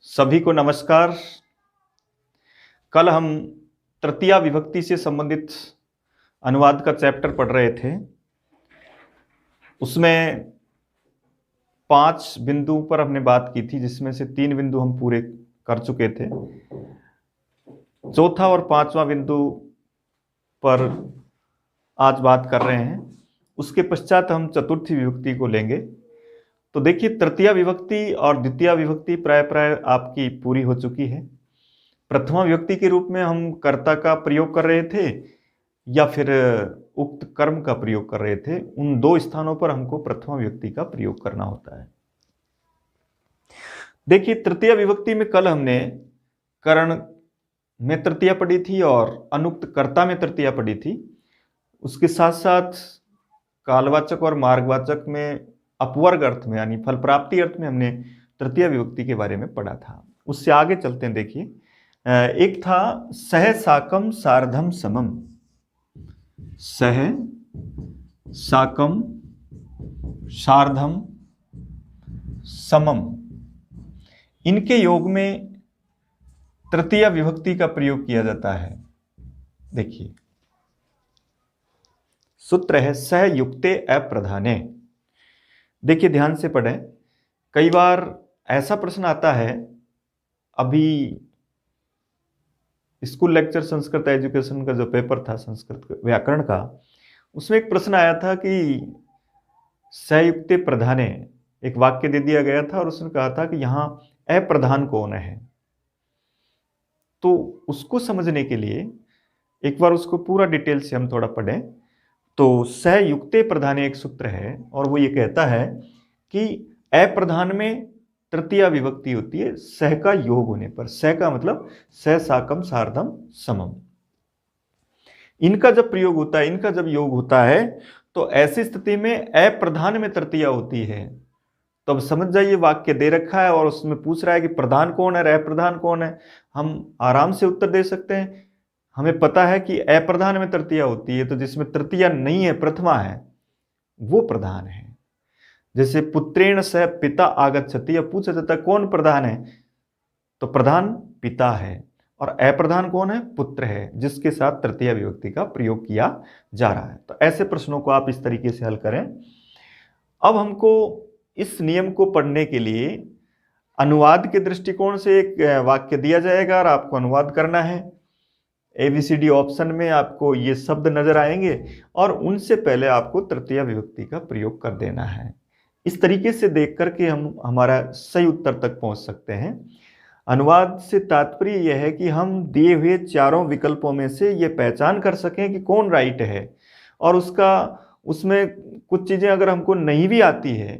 सभी को नमस्कार। कल हम तृतीया विभक्ति से संबंधित अनुवाद का चैप्टर पढ़ रहे थे। उसमें 5 बिंदु पर हमने बात की थी, जिसमें से 3 बिंदु हम पूरे कर चुके थे। चौथा और 5वां बिंदु पर आज बात कर रहे हैं। उसके पश्चात हम चतुर्थी विभक्ति को लेंगे। तो देखिए, तृतीया विभक्ति और द्वितीया विभक्ति प्राय आपकी पूरी हो चुकी है। प्रथमा विभक्ति के रूप में हम कर्ता का प्रयोग कर रहे थे या फिर उक्त कर्म का प्रयोग कर रहे थे। उन 2 स्थानों पर हमको प्रथमा विभक्ति का प्रयोग करना होता है। देखिए, तृतीया विभक्ति में कल हमने करण में तृतीया पढ़ी थी और अनुक्त कर्ता में तृतीया पढ़ी थी। उसके साथ साथ कालवाचक और मार्गवाचक में अपवर्ग अर्थ में यानी फल प्राप्ति अर्थ में हमने तृतीया विभक्ति के बारे में पढ़ा था। उससे आगे चलते हैं। देखिए, एक था सह साकम सार्धम समम। सह साकम सार्धम समम, इनके योग में तृतीया विभक्ति का प्रयोग किया जाता है। देखिए, सूत्र है सह युक्ते अप्रधाने। देखिए, ध्यान से पढ़ें। कई बार ऐसा प्रश्न आता है, अभी स्कूल लेक्चर संस्कृत एजुकेशन का जो पेपर था संस्कृत व्याकरण का, उसमें एक प्रश्न आया था कि सयुक्ते प्रधाने, एक वाक्य दे दिया गया था और उसने कहा था कि यहाँ अप्रधान कौन है। तो उसको समझने के लिए एक बार उसको पूरा डिटेल से हम थोड़ा पढ़ें। तो सयुक्ते प्रधाने एक सूत्र है और वो ये कहता है कि अप्रधान में तृतीया विभक्ति होती है सह का योग होने पर। सह का मतलब सह साकम सार्धम समम। इनका जब प्रयोग होता है, इनका जब योग होता है, तो ऐसी स्थिति में अप्रधान में तृतीया होती है। तो अब समझ जाइए, वाक्य दे रखा है और उसमें पूछ रहा है कि प्रधान कौन है, अप्रधान कौन है। हम आराम से उत्तर दे सकते हैं। हमें पता है कि अप्रधान में तृतीया होती है, तो जिसमें तृतीया नहीं है, प्रथमा है, वो प्रधान है। जैसे पुत्रेण सह पिता आगच्छति, अब पूछा जाता है कौन प्रधान है, तो प्रधान पिता है और अप्रधान कौन है, पुत्र है, जिसके साथ तृतीया विभक्ति का प्रयोग किया जा रहा है। तो ऐसे प्रश्नों को आप इस तरीके से हल करें। अब हमको इस नियम को पढ़ने के लिए अनुवाद के दृष्टिकोण से एक वाक्य दिया जाएगा और आपको अनुवाद करना है। ABCD ऑप्शन में आपको ये शब्द नजर आएंगे और उनसे पहले आपको तृतीया विभक्ति का प्रयोग कर देना है। इस तरीके से देख करके हम हमारा सही उत्तर तक पहुंच सकते हैं। अनुवाद से तात्पर्य यह है कि हम दिए हुए चारों विकल्पों में से ये पहचान कर सकें कि कौन राइट है, और उसमें कुछ चीजें अगर हमको नहीं भी आती है,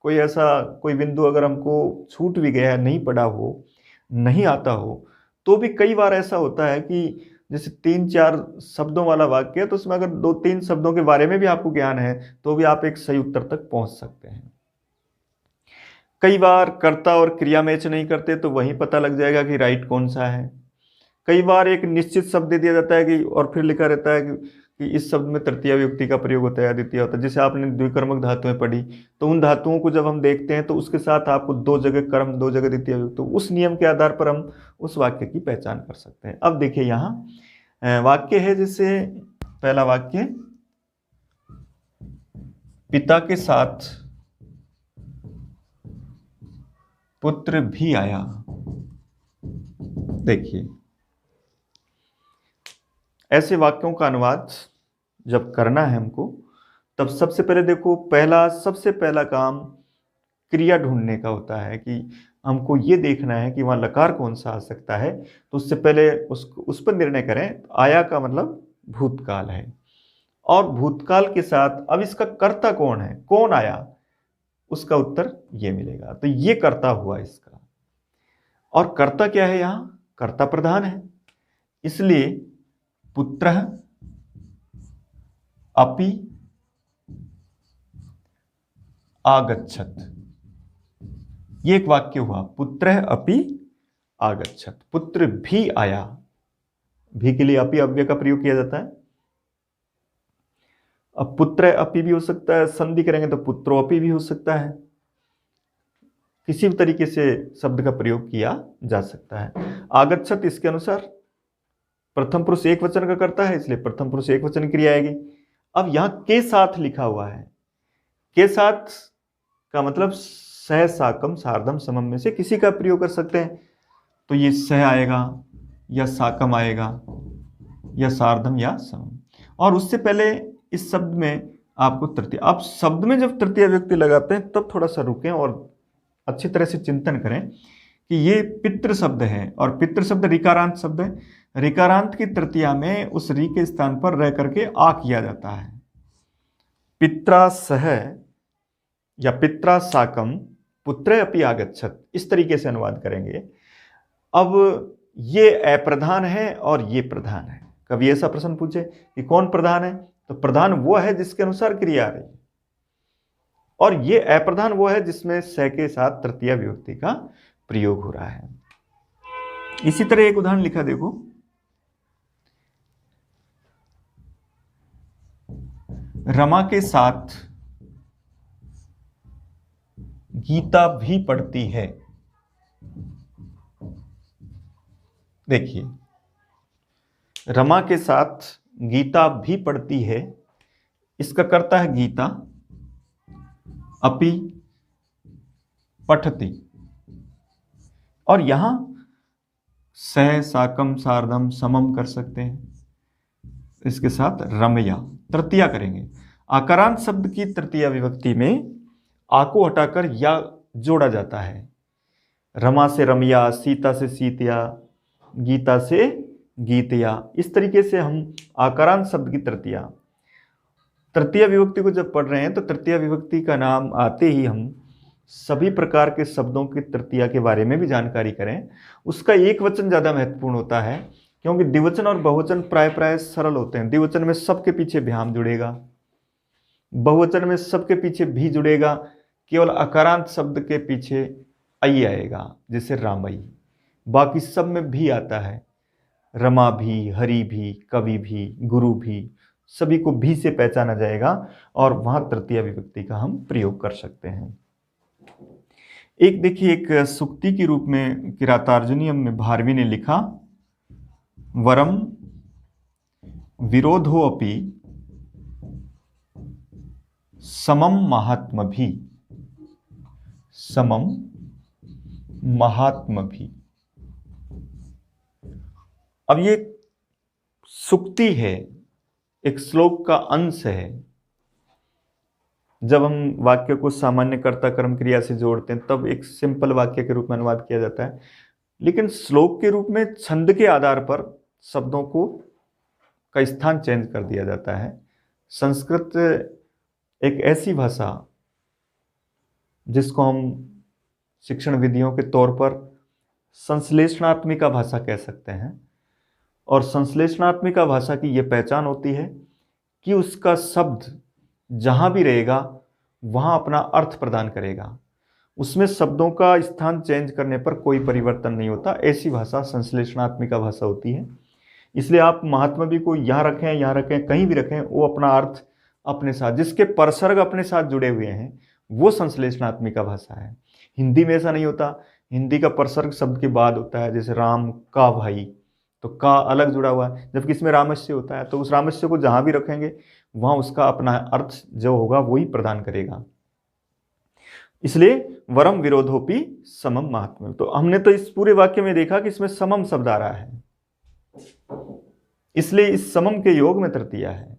कोई बिंदु अगर हमको छूट भी गया है, नहीं पढ़ा हो, नहीं आता हो, तो भी कई बार ऐसा होता है कि जैसे 3-4 शब्दों वाला वाक्य है, तो उसमें अगर 2-3 शब्दों के बारे में भी आपको ज्ञान है, तो भी आप एक सही उत्तर तक पहुंच सकते हैं। कई बार कर्ता और क्रिया मैच नहीं करते, तो वहीं पता लग जाएगा कि राइट कौन सा है। कई बार एक निश्चित शब्द दे दिया जाता है कि और फिर लिखा रहता है कि इस शब्द में तृतीया विभक्ति का प्रयोग होता है या द्वितीय होता है। जैसे आपने द्विकर्मक धातुएं पढ़ी, तो उन धातुओं को जब हम देखते हैं तो उसके साथ आपको 2 जगह कर्म, 2 जगह द्वितीय विभक्ति, तो उस नियम के आधार पर हम उस वाक्य की पहचान कर सकते हैं। अब देखिए, यहाँ वाक्य है, जैसे पहला वाक्य, पिता के साथ पुत्र भी आया। देखिए, ऐसे वाक्यों का अनुवाद जब करना है हमको, तब सबसे पहले देखो, सबसे पहला काम क्रिया ढूंढने का होता है कि हमको ये देखना है कि वहां लकार कौन सा आ सकता है। तो उससे पहले उस पर निर्णय करें। आया का मतलब भूतकाल है, और भूतकाल के साथ अब इसका कर्ता कौन है, कौन आया, उसका उत्तर ये मिलेगा। तो ये कर्ता हुआ इसका, और कर्ता क्या है, यहां कर्ता प्रधान है, इसलिए पुत्र अपि आगच्छत, ये एक वाक्य हुआ। पुत्र अपि आगच्छत, पुत्र भी आया। भी के लिए अपि अव्यय का प्रयोग किया जाता है। अब पुत्र अपि भी हो सकता है, संधि करेंगे तो पुत्रो अपि भी हो सकता है। किसी भी तरीके से शब्द का प्रयोग किया जा सकता है। आगच्छत इसके अनुसार प्रथम पुरुष एक वचन का करता है, इसलिए प्रथम पुरुष एक वचन क्रिया आएगी। अब यहां के साथ लिखा हुआ है, के साथ का मतलब सह, साकम, सार्धम, समम में से किसी का प्रयोग कर सकते हैं। तो ये सह आएगा या साकम आएगा या सार्धम या समम। और उससे पहले इस शब्द में आपको तृतीय, आप शब्द में जब तृतीय व्यक्ति लगाते हैं तब थोड़ा सा रुकें और अच्छी तरह से चिंतन करें कि ये पितृ शब्द है, और पितृ शब्द ऋकारांत शब्द है। ऋकारांत की तृतीया में उस री के स्थान पर रह करके आ किया जाता है। पित्रा सह या पित्रा साकम पुत्रे अपि आगच्छत, इस तरीके से अनुवाद करेंगे। अब ये अप्रधान है और ये प्रधान है। कभी ऐसा प्रश्न पूछे कि कौन प्रधान है, तो प्रधान वो है जिसके अनुसार क्रिया आ रही है, और ये अप्रधान वो है जिसमें स के साथ तृतीय विभक्ति का प्रयोग हो रहा है। इसी तरह एक उदाहरण लिखा देखो, रमा के साथ गीता भी पढ़ती है। देखिए, रमा के साथ गीता भी पढ़ती है, इसका करता है गीता, अपि पठति, और यहां सह, साकम, सार्धम, समम कर सकते हैं। इसके साथ रमया तृतीया करेंगे। आकारांत शब्द की तृतीया विभक्ति में आ को हटाकर या जोड़ा जाता है। रमा से रमया, सीता से सीतया, गीता से गीतया, इस तरीके से हम आकारांत शब्द की तृतीय विभक्ति को जब पढ़ रहे हैं तो तृतीय विभक्ति का नाम आते ही हम सभी प्रकार के शब्दों की तृतीया के बारे में भी जानकारी करें। उसका एक वचन ज्यादा महत्वपूर्ण होता है, क्योंकि द्विवचन और बहुवचन प्राय सरल होते हैं। द्विवचन में सबके पीछे भ्याम जुड़ेगा, बहुवचन में सबके पीछे भी जुड़ेगा, केवल अकारांत शब्द के पीछे आई आएगा, जैसे रामई। बाकी सब में भी आता है, रमा भी, हरि भी, कवि भी, गुरु भी, सभी को भी से पहचाना जाएगा, और वहां तृतीय विभक्ति का हम प्रयोग कर सकते हैं। एक देखिए, एक सुक्ति के रूप में किरातार्जुनीयम में भारवी ने लिखा, वरम विरोधोऽपि समम महात्मभि, समम महात्मभि। अब ये सुक्ति है, एक श्लोक का अंश है। जब हम वाक्य को सामान्य कर्ता कर्म क्रिया से जोड़ते हैं तब एक सिंपल वाक्य के रूप में अनुवाद किया जाता है, लेकिन श्लोक के रूप में छंद के आधार पर शब्दों को का स्थान चेंज कर दिया जाता है। संस्कृत एक ऐसी भाषा जिसको हम शिक्षण विधियों के तौर पर संश्लेषणात्मिका भाषा कह सकते हैं, और संश्लेषणात्मिका भाषा की यह पहचान होती है कि उसका शब्द जहां भी रहेगा वहां अपना अर्थ प्रदान करेगा, उसमें शब्दों का स्थान चेंज करने पर कोई परिवर्तन नहीं होता। ऐसी भाषा संश्लेषणात्मिका भाषा होती है। इसलिए आप महात्मा को यहाँ रखें, कहीं भी रखें, वो अपना अर्थ अपने साथ, जिसके परसर्ग अपने साथ जुड़े हुए हैं, वो संश्लेषणात्मिका भाषा है। हिंदी में ऐसा नहीं होता। हिंदी का परसर्ग शब्द के बाद होता है, जैसे राम का भाई, तो का अलग जुड़ा हुआ है, जबकि इसमें रामस्य होता है, तो उस रामस्य को जहां भी रखेंगे वहां उसका अपना अर्थ जो होगा वही प्रदान करेगा। इसलिए वरम विरोधोपि समम महात्म्यम। तो हमने तो इस पूरे वाक्य में देखा कि इसमें समम शब्द आ रहा है, इसलिए इस समम के योग में तृतीया है।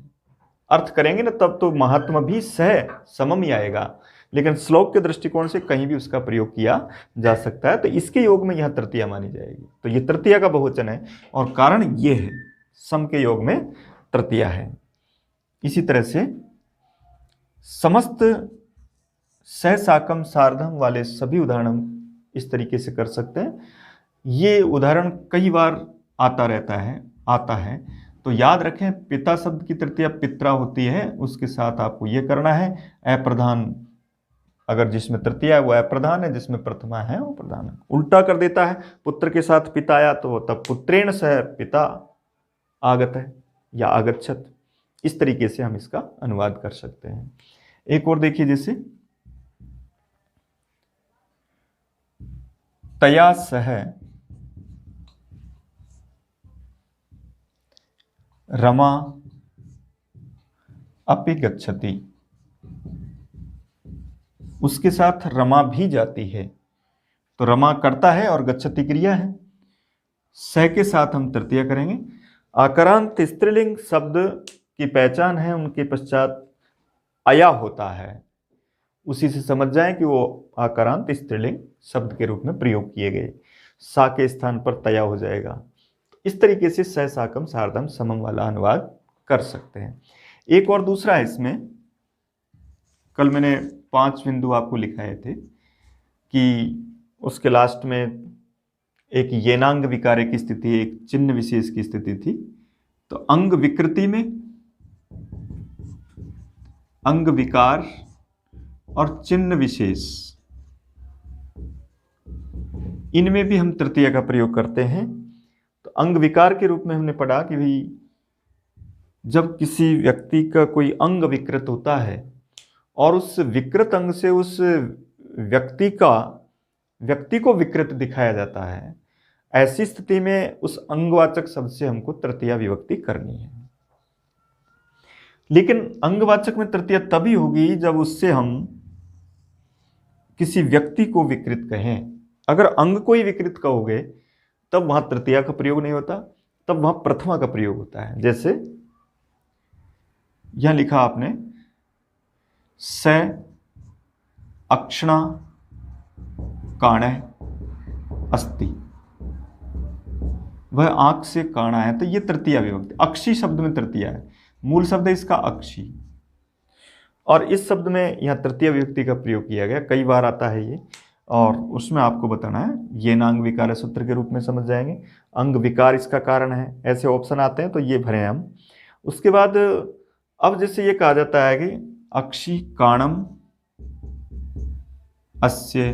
अर्थ करेंगे ना तब तो महात्मा भी सह समम ही आएगा, लेकिन श्लोक के दृष्टिकोण से कहीं भी उसका प्रयोग किया जा सकता है, तो इसके योग में यह तृतीया मानी जाएगी। तो यह तृतीया का बहुवचन है, और कारण ये है सम के योग में तृतीया है। इसी तरह से समस्त सह, साकम, सार्धम वाले सभी उदाहरण इस तरीके से कर सकते हैं। ये उदाहरण कई बार आता है, तो याद रखें पिता शब्द की तृतीया पित्रा होती है, उसके साथ आपको यह करना है अप्रधान, अगर जिसमें तृतीया है वो अप्रधान है, जिसमें प्रथमा है वो प्रधान है। उल्टा कर देता है, पुत्र के साथ पिता आया तो तब पुत्रेण सह पिता आगत है या आगच्छत। इस तरीके से हम इसका अनुवाद कर सकते हैं। एक और देखिए, जैसे तया सह रमा अपि गच्छति, उसके साथ रमा भी जाती है। तो रमा करता है और गच्छति क्रिया है। सह के साथ हम तृतीया करेंगे। आकारांत स्त्रीलिंग शब्द की पहचान है, उनके पश्चात अया होता है। उसी से समझ जाएं कि वो आकारांत स्त्रीलिंग शब्द के रूप में प्रयोग किए गए। सा के स्थान पर तया हो जाएगा। इस तरीके से सह साकम सार्धम समम वाला अनुवाद कर सकते हैं। एक और दूसरा है इसमें, कल मैंने 5 बिंदु आपको लिखाए थे कि उसके लास्ट में एक येनांग विकार की स्थिति, एक चिन्ह विशेष की स्थिति थी। तो अंग विकृति में अंग विकार और चिन्ह विशेष, इनमें भी हम तृतीया का प्रयोग करते हैं। तो अंग विकार के रूप में हमने पढ़ा कि भाई जब किसी व्यक्ति का कोई अंग विकृत होता है और उस विकृत अंग से उस व्यक्ति को विकृत दिखाया जाता है, ऐसी स्थिति में उस अंगवाचक शब्द से हमको तृतीया विभक्ति करनी है। लेकिन अंगवाचक में तृतीया तभी होगी जब उससे हम किसी व्यक्ति को विकृत कहें। अगर अंग को ही विकृत कहोगे तब वहां तृतीया का प्रयोग नहीं होता, तब वहां प्रथमा का प्रयोग होता है। जैसे यहां लिखा आपने स अक्षणा काणः अस्ति, वह आंख से काणा है, तो ये तृतीया विभक्ति। अक्षी शब्द में तृतीया है, मूल शब्द है इसका अक्षी, और इस शब्द में यहां तृतीया विभक्ति का प्रयोग किया गया, कई बार आता है ये, और उसमें आपको बताना है ये नांग विकार सूत्र के रूप में समझ जाएंगे। अंग विकार इसका कारण है, ऐसे ऑप्शन आते हैं तो ये भरें हम। उसके बाद अब जैसे ये कहा जाता है कि अक्षी काणम अस्य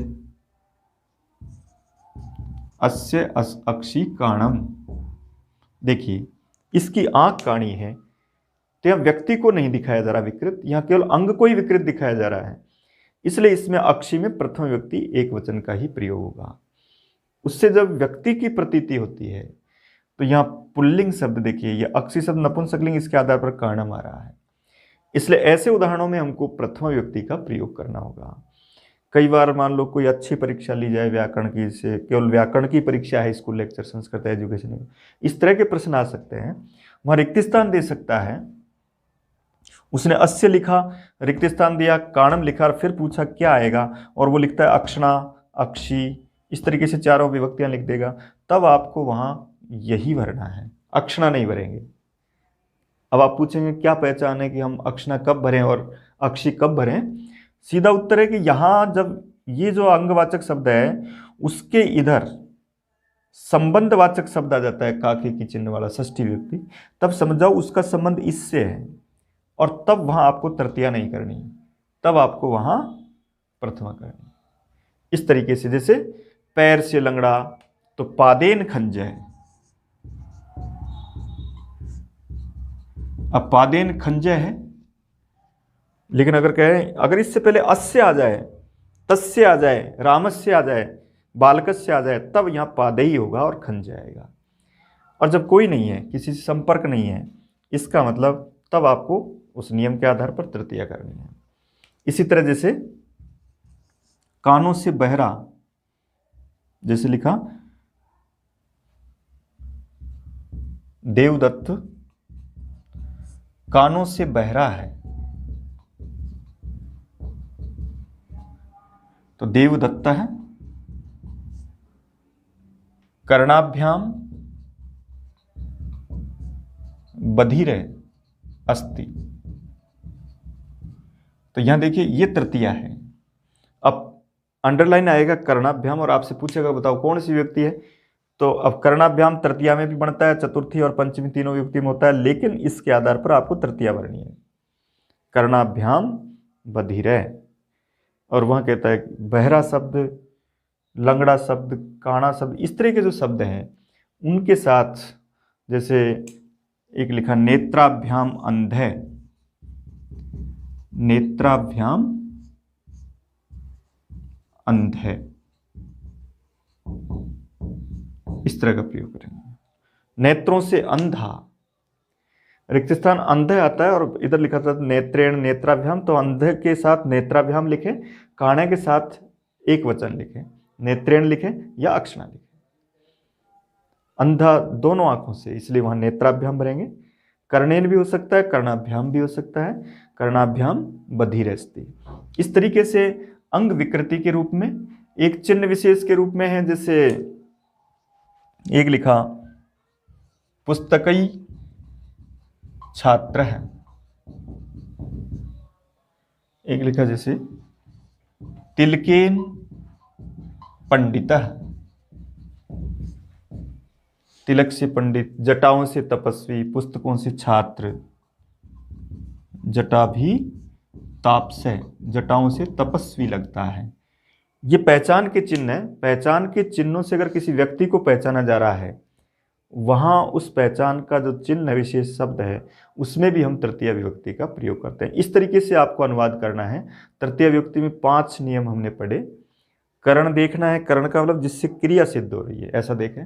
अक्षी काणम, देखिए इसकी आंख काणी है, तो यहां व्यक्ति को नहीं दिखाया जा रहा विकृत, यहां केवल अंग को ही विकृत दिखाया जा रहा है, इसलिए इसमें अक्षी में प्रथम व्यक्ति एक वचन का ही प्रयोग होगा। उससे जब व्यक्ति की प्रतीति होती है तो यहां पुल्लिंग शब्द देखिए, यह अक्षी शब्द नपुंसकलिंग, इसके आधार पर काणम आ रहा है, इसलिए ऐसे उदाहरणों में हमको प्रथम व्यक्ति का प्रयोग करना होगा। कई बार मान लो कोई अच्छी परीक्षा ली जाए व्याकरण की, से केवल व्याकरण की परीक्षा है स्कूल लेक्चर संस्कृत एजुकेशन में, इस तरह के प्रश्न आ सकते हैं। वहां रिक्त स्थान दे सकता है, उसने अस्य लिखा, रिक्त स्थान दिया, काणम लिखा, और फिर पूछा क्या आएगा, और वो लिखता है अक्षणा, अक्षी, इस तरीके से चारों विभक्तियां लिख देगा, तब आपको वहां यही भरना है, अक्षणा नहीं भरेंगे। अब आप पूछेंगे क्या पहचान है कि हम अक्षणा कब भरें और अक्षी कब भरें? सीधा उत्तर है कि यहां जब ये जो अंगवाचक शब्द है उसके इधर संबंधवाचक शब्द आ जाता है, काके की चिन्ह वाला षष्ठी विभक्ति, तब समझ जाओ उसका संबंध इससे है, और तब वहां आपको तृतीया नहीं करनी, तब आपको वहां प्रथमा करनी। इस तरीके से जैसे पैर से लंगड़ा तो पादेन खंजय, अब पादेन खंजय है, लेकिन अगर कहें अगर इससे पहले अस्य आ जाए, तस्य आ जाए, रामस्य आ जाए, बालकस्य आ जाए, तब यहां पादेही होगा और खंजय आएगा। और जब कोई नहीं है, किसी से संपर्क नहीं है, इसका मतलब तब आपको उस नियम के आधार पर तृतीया करनी है। इसी तरह जैसे कानों से बहरा, जैसे लिखा देवदत्त कानों से बहरा है, तो देवदत्त है, कर्णाभ्याम बधिरे अस्ति, तो यहां देखिए ये तृतीया है। अब अंडरलाइन आएगा कर्णाभ्याम, और आपसे पूछेगा बताओ कौन सी व्यक्ति है, तो अब कर्णाभ्याम तृतीया में भी बनता है, चतुर्थी और पंचमी तीनों विभक्ति में होता है, लेकिन इसके आधार पर आपको तृतीया भरनी है, कर्णाभ्याम बधिरे। और वहां कहता है बहरा शब्द, लंगड़ा शब्द, काणा शब्द, इस तरह के जो शब्द हैं उनके साथ, जैसे एक लिखा नेत्राभ्याम अंधे, नेत्राभ्याम अंधे, तरह का प्रयोग करेंगे। नेत्रों से अंधा, रिक्त स्थान अंधे आता है और इधर लिखा था नेत्रेण नेत्राभ्याम, तो अंधे के साथ नेत्राभ्याम लिखे, काणे के साथ एक वचन लिखे, नेत्रेण लिखे या अक्षणा लिखे। अंधा दोनों आंखों से, इसलिए वहां नेत्राभ्याम भरेंगे। कर्णेन भी हो सकता है, कर्णाभ्याम भी हो सकता है, कर्णाभ्याम बधिरस्ति। इस तरीके से अंग विकृति के रूप में, एक चिन्ह विशेष के रूप में है, जैसे एक लिखा पुस्तकई छात्र है, एक लिखा जैसे तिलकेन पंडितः, तिलक से पंडित, जटाओं से तपस्वी, पुस्तकों से छात्र, जटा भी तापसे, जटाओं से तपस्वी लगता है। ये पहचान के चिन्ह है। पहचान के चिन्हों से अगर किसी व्यक्ति को पहचाना जा रहा है, वहां उस पहचान का जो चिन्ह विशेष शब्द है उसमें भी हम तृतीय विभक्ति का प्रयोग करते हैं। इस तरीके से आपको अनुवाद करना है। तृतीय विभक्ति में 5 नियम हमने पढ़े। करण देखना है, करण का मतलब जिससे क्रिया सिद्ध हो रही है, ऐसा देखें।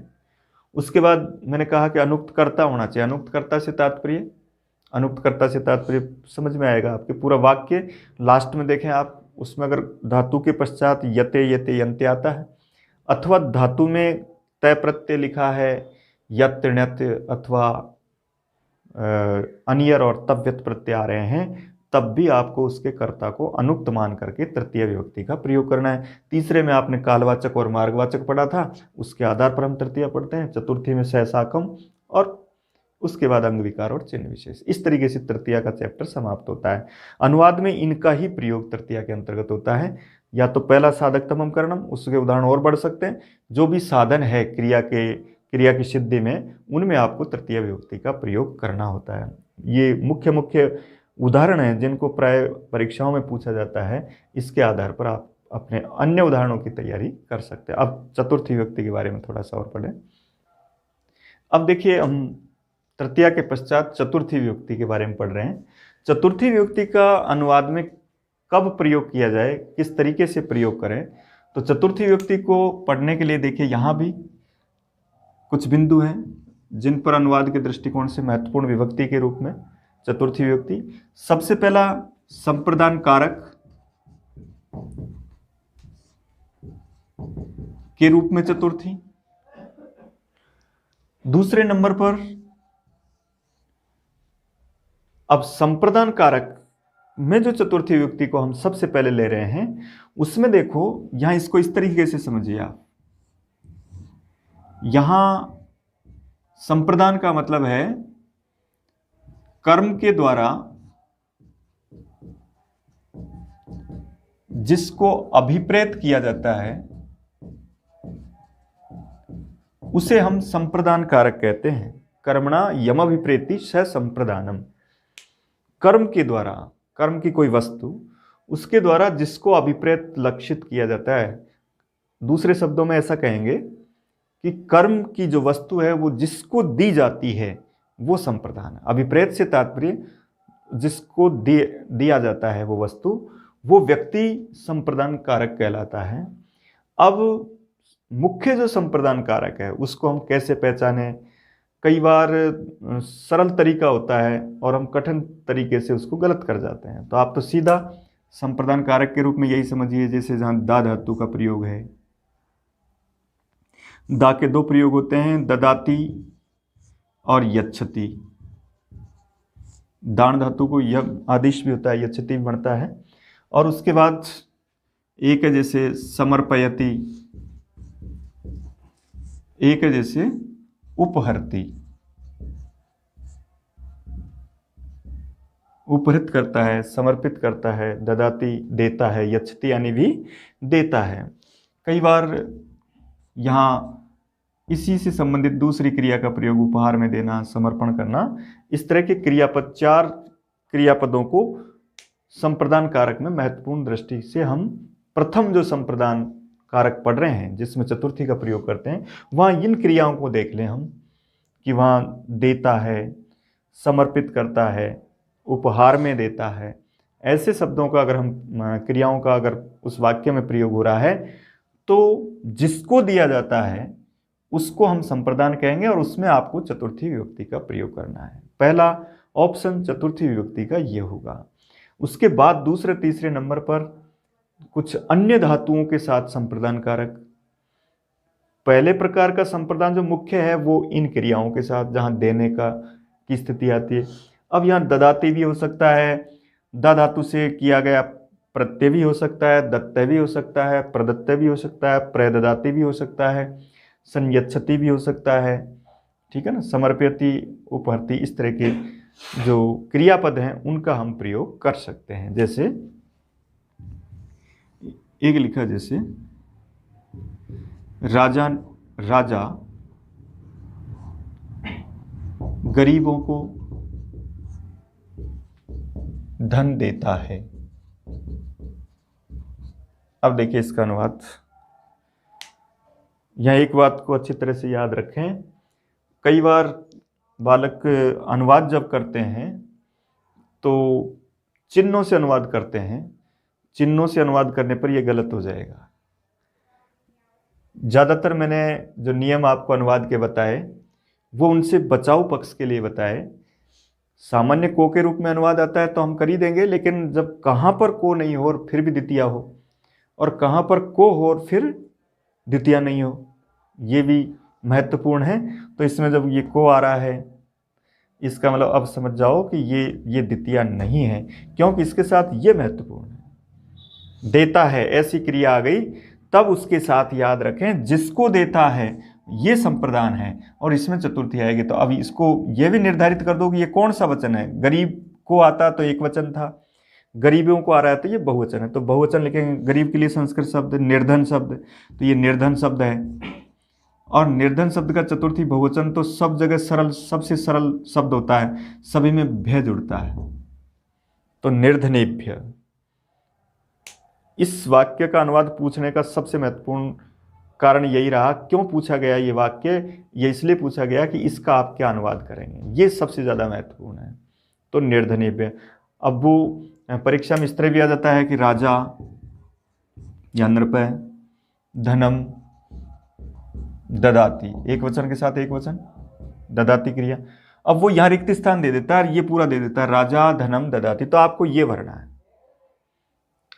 उसके बाद मैंने कहा कि अनुक्त कर्ता होना चाहिए। अनुक्त कर्ता से तात्पर्य, अनुक्त कर्ता से तात्पर्य समझ में आएगा आपके। पूरा वाक्य लास्ट में देखें आप, उसमें अगर धातु के पश्चात यते यते यन्ते आता है, अथवा धातु में तय प्रत्यय लिखा है यत् ण्यत्, अथवा अनियर और तव्यत प्रत्यय आ रहे हैं, तब भी आपको उसके कर्ता को अनुक्त मान करके तृतीय विभक्ति का प्रयोग करना है। तीसरे में आपने कालवाचक और मार्गवाचक पढ़ा था, उसके आधार पर हम तृतीय पढ़ते हैं। चतुर्थी में सहसाकम, और उसके बाद अंग विकार और चिन्ह विशेष। इस तरीके से तृतीया का चैप्टर समाप्त होता है। अनुवाद में इनका ही प्रयोग तृतीया के अंतर्गत होता है। या तो पहला साधक तमम करणम, उसके उदाहरण और बढ़ सकते हैं। जो भी साधन है क्रिया की सिद्धि में, उनमें आपको तृतीय विभक्ति का प्रयोग करना होता है। ये मुख्य मुख्य उदाहरण हैं जिनको प्राय परीक्षाओं में पूछा जाता है। इसके आधार पर आप अपने अन्य उदाहरणों की तैयारी कर सकते हैं। अब चतुर्थी विभक्ति के बारे में थोड़ा सा और पढ़ें। अब देखिए, हम तृतीया के पश्चात चतुर्थी विभक्ति के बारे में पढ़ रहे हैं। चतुर्थी विभक्ति का अनुवाद में कब प्रयोग किया जाए, किस तरीके से प्रयोग करें, तो चतुर्थी विभक्ति को पढ़ने के लिए देखिए यहाँ भी कुछ बिंदु हैं जिन पर अनुवाद के दृष्टिकोण से महत्वपूर्ण विभक्ति के रूप में चतुर्थी विभक्ति। सबसे पहला संप्रदान कारक के रूप में चतुर्थी। दूसरे नंबर पर अब संप्रदान कारक में जो चतुर्थी विभक्ति को हम सबसे पहले ले रहे हैं, उसमें देखो यहां इसको इस तरीके से समझिए आप। यहां संप्रदान का मतलब है कर्म के द्वारा जिसको अभिप्रेत किया जाता है उसे हम संप्रदान कारक कहते हैं। कर्मणा यम अभिप्रेति स संप्रदानम। कर्म के द्वारा, कर्म की कोई वस्तु, उसके द्वारा जिसको अभिप्रेत लक्षित किया जाता है। दूसरे शब्दों में ऐसा कहेंगे कि कर्म की जो वस्तु है वो जिसको दी जाती है वो संप्रदान है। अभिप्रेत से तात्पर्य जिसको दिया जाता है वो वस्तु, वो व्यक्ति संप्रदान कारक कहलाता है। अब मुख्य जो संप्रदान कारक है उसको हम कैसे पहचानें? कई बार सरल तरीका होता है और हम कठिन तरीके से उसको गलत कर जाते हैं। तो आप तो सीधा संप्रदान कारक के रूप में यही समझिए, जैसे जहां दा धातु का प्रयोग है। दा के 2 प्रयोग होते हैं, ददाती और यच्छति। दान धातु को यह आदेश भी होता है, यच्छति भी बनता है। और उसके बाद एक है जैसे समर्पयति, एक है जैसे उपहरति, उपहृत करता है, समर्पित करता है। ददाती देता है, यच्छति यानी भी देता है। कई बार यहाँ इसी से संबंधित दूसरी क्रिया का प्रयोग उपहार में देना, समर्पण करना, इस तरह के क्रियापद, 4 क्रियापदों को संप्रदान कारक में महत्वपूर्ण दृष्टि से हम प्रथम जो संप्रदान कारक पढ़ रहे हैं जिसमें चतुर्थी का प्रयोग करते हैं, वहाँ इन क्रियाओं को देख लें हम कि वहाँ देता है, समर्पित करता है, उपहार में देता है। ऐसे शब्दों का अगर हम क्रियाओं का अगर उस वाक्य में प्रयोग हो रहा है तो जिसको दिया जाता है उसको हम संप्रदान कहेंगे और उसमें आपको चतुर्थी विभक्ति का प्रयोग करना है। पहला ऑप्शन चतुर्थी विभक्ति का ये होगा। उसके बाद दूसरे तीसरे नंबर पर कुछ अन्य धातुओं के साथ संप्रदान कारक। पहले प्रकार का संप्रदान जो मुख्य है वो इन क्रियाओं के साथ, जहां देने का की स्थिति आती है। अब यहाँ ददाती भी हो सकता है, द धातु से किया गया प्रत्यय भी हो सकता है, दत्तय भी हो सकता है, प्रदत्तय भी हो सकता है, प्रददाती भी हो सकता है, संयच्छति भी हो सकता है, ठीक है ना, समर्पयति, उपहरति, इस तरह के जो क्रियापद हैं उनका हम प्रयोग कर सकते हैं। जैसे एक लिखा, जैसे राजा गरीबों को धन देता है। अब देखिए इसका अनुवाद। यह एक बात को अच्छी तरह से याद रखें, कई बार बालक अनुवाद जब करते हैं तो चिन्हों से अनुवाद करते हैं। चिन्हों से अनुवाद करने पर यह गलत हो जाएगा। ज़्यादातर मैंने जो नियम आपको अनुवाद के बताए वो उनसे बचाव पक्ष के लिए बताए। सामान्य को के रूप में अनुवाद आता है तो हम कर ही देंगे, लेकिन जब कहाँ पर को नहीं हो और फिर भी द्वितीया हो, और कहाँ पर को हो और फिर द्वितीया नहीं हो, ये भी महत्वपूर्ण है। तो इसमें जब ये को आ रहा है, इसका मतलब अब समझ जाओ कि ये द्वितीया नहीं है, क्योंकि इसके साथ ये महत्वपूर्ण है। देता है ऐसी क्रिया आ गई, तब उसके साथ याद रखें जिसको देता है ये संप्रदान है और इसमें चतुर्थी आएगी। तो अभी इसको ये भी निर्धारित कर दो कि ये कौन सा वचन है। गरीब को आता तो एक वचन था, गरीबों को आ रहा है तो ये बहुवचन है, तो बहुवचन लिखेंगे। गरीब के लिए संस्कृत शब्द निर्धन शब्द, तो ये निर्धन शब्द है। और निर्धन शब्द का चतुर्थी बहुवचन तो सब जगह सरल, सबसे सरल शब्द होता है, सभी में भय जुड़ता है, तो निर्धनेभ्य। इस वाक्य का अनुवाद पूछने का सबसे महत्वपूर्ण कारण यही रहा। क्यों पूछा गया ये वाक्य? ये इसलिए पूछा गया कि इसका आप क्या अनुवाद करेंगे, ये सबसे ज़्यादा महत्वपूर्ण है। तो निर्धनेभ्य। अब वो परीक्षा में इस तरह भी आ जाता है कि राजा या नृपय धनम ददाती, एक वचन के साथ एक वचन, ददाती क्रिया। अब वो यहाँ रिक्त स्थान दे देता है, ये पूरा दे देता है राजा धनम ददाती, तो आपको ये भरना है।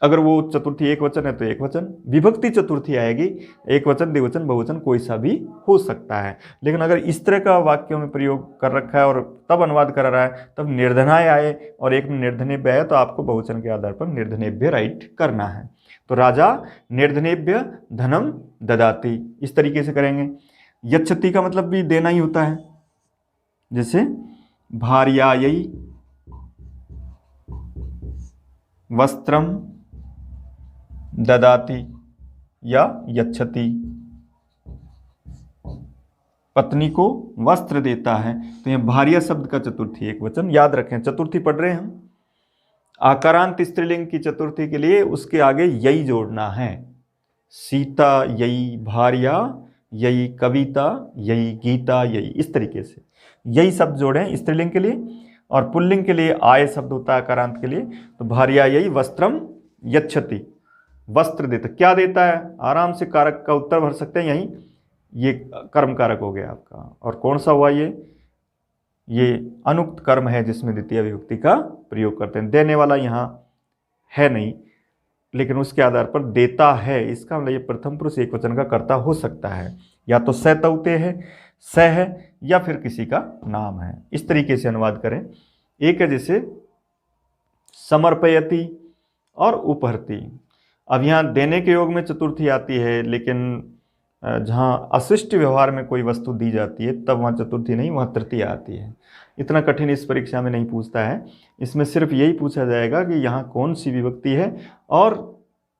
अगर वो चतुर्थी एक वचन है तो एक वचन, विभक्ति चतुर्थी आएगी, एक वचन द्विवचन बहुवचन कोई सा भी हो सकता है। लेकिन अगर इस तरह का वाक्यों में प्रयोग कर रखा है और तब अनुवाद कर रहा है, तब निर्धनाय आए और एक में निर्धनेभ्य आए, तो आपको बहुवचन के आधार पर निर्धनेभ्य राइट करना है। तो राजा निर्धनेभ्य धनम ददाती, इस तरीके से करेंगे। यच्छति का मतलब भी देना ही होता है, जैसे भार्यायै वस्त्रम ददाति या यच्छति, पत्नी को वस्त्र देता है। तो यह भार्या शब्द का चतुर्थी एक वचन। याद रखें चतुर्थी पढ़ रहे हैं हम, आकारांत स्त्रीलिंग की चतुर्थी के लिए उसके आगे यही जोड़ना है। सीता यही, भार्या यही, कविता यही, गीता यही, इस तरीके से यही शब्द जोड़ें स्त्रीलिंग के लिए। और पुल्लिंग के लिए आय शब्द होता है आकारांत के लिए, तो भार्या यही वस्त्रम यच्छति, वस्त्र देता। क्या देता है? आराम से कारक का उत्तर भर सकते हैं यहीं, ये कर्म कारक हो गया आपका। और कौन सा हुआ ये अनुक्त कर्म है जिसमें द्वितीय विभक्ति का प्रयोग करते हैं। देने वाला यहाँ है नहीं, लेकिन उसके आधार पर देता है, इसका मतलब ये प्रथम पुरुष एक वचन का कर्ता हो सकता है, या तो स तौते है, स है, या फिर किसी का नाम है। इस तरीके से अनुवाद करें। एक है जैसे समर्पयति और उपहरति। अब यहाँ देने के योग में चतुर्थी आती है, लेकिन जहाँ अशिष्ट व्यवहार में कोई वस्तु दी जाती है तब वहाँ चतुर्थी नहीं, वहाँ तृतीया आती है। इतना कठिन इस परीक्षा में नहीं पूछता है, इसमें सिर्फ यही पूछा जाएगा कि यहाँ कौन सी विभक्ति है और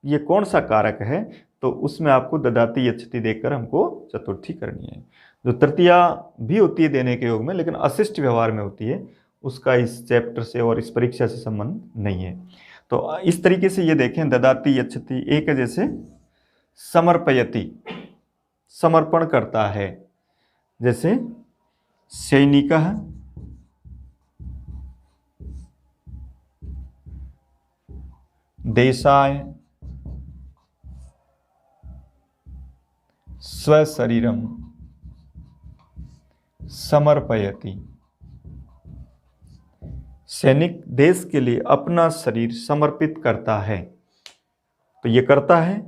ये कौन सा कारक है, तो उसमें आपको ददाती यच्छति देखकर हमको चतुर्थी करनी है। जो तृतीया भी होती है देने के योग में, लेकिन अशिष्ट व्यवहार में होती है, उसका इस चैप्टर से और इस परीक्षा से संबंध नहीं है। तो इस तरीके से ये देखें, ददाती यच्छति। एक है जैसे समर्पयति, समर्पण करता है, जैसे सैनिकः देशाय स्वशरीरम समर्पयति। सैनिक देश के लिए अपना शरीर समर्पित करता है। तो ये करता है,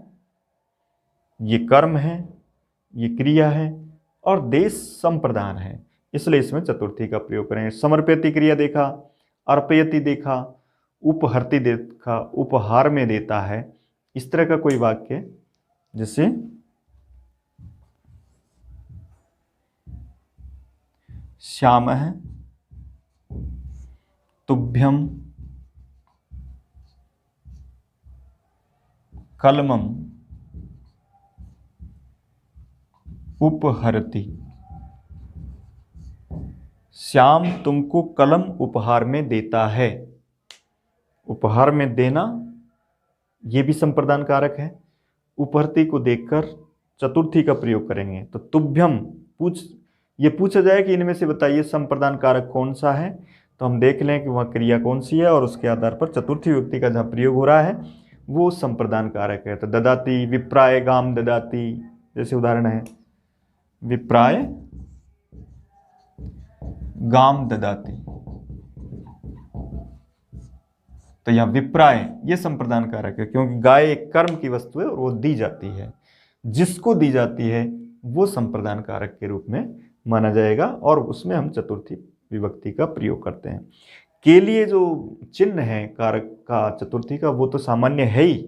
ये कर्म है, ये क्रिया है और देश संप्रदान है, इसलिए इसमें चतुर्थी का प्रयोग करें। समर्पयति क्रिया देखा, अर्पयति देखा, उपहरति देखा, उपहार में देता है। इस तरह का कोई वाक्य जैसे श्यामः तुभ्यं कलमं उपहरति। श्याम तुमको कलम उपहार में देता है। उपहार में देना ये भी संप्रदान कारक है। उपहरति को देखकर चतुर्थी का प्रयोग करेंगे। तो तुभ्यम ये पूछा जाए कि इनमें से बताइए संप्रदान कारक कौन सा है, तो हम देख लें कि वह क्रिया कौन सी है और उसके आधार पर चतुर्थी विभक्ति का जहाँ प्रयोग हो रहा है वो संप्रदान कारक है। तो ददाति, विप्राय गाम ददाति जैसे उदाहरण है, विप्राय गाम ददाति। तो यह विप्राय ये संप्रदान कारक है, क्योंकि गाय एक कर्म की वस्तु है और वो दी जाती है। जिसको दी जाती है वो संप्रदान कारक के रूप में माना जाएगा और उसमें हम चतुर्थी विभक्ति का प्रयोग करते हैं। के लिए जो चिन्ह है कारक का चतुर्थी का वो तो सामान्य है ही।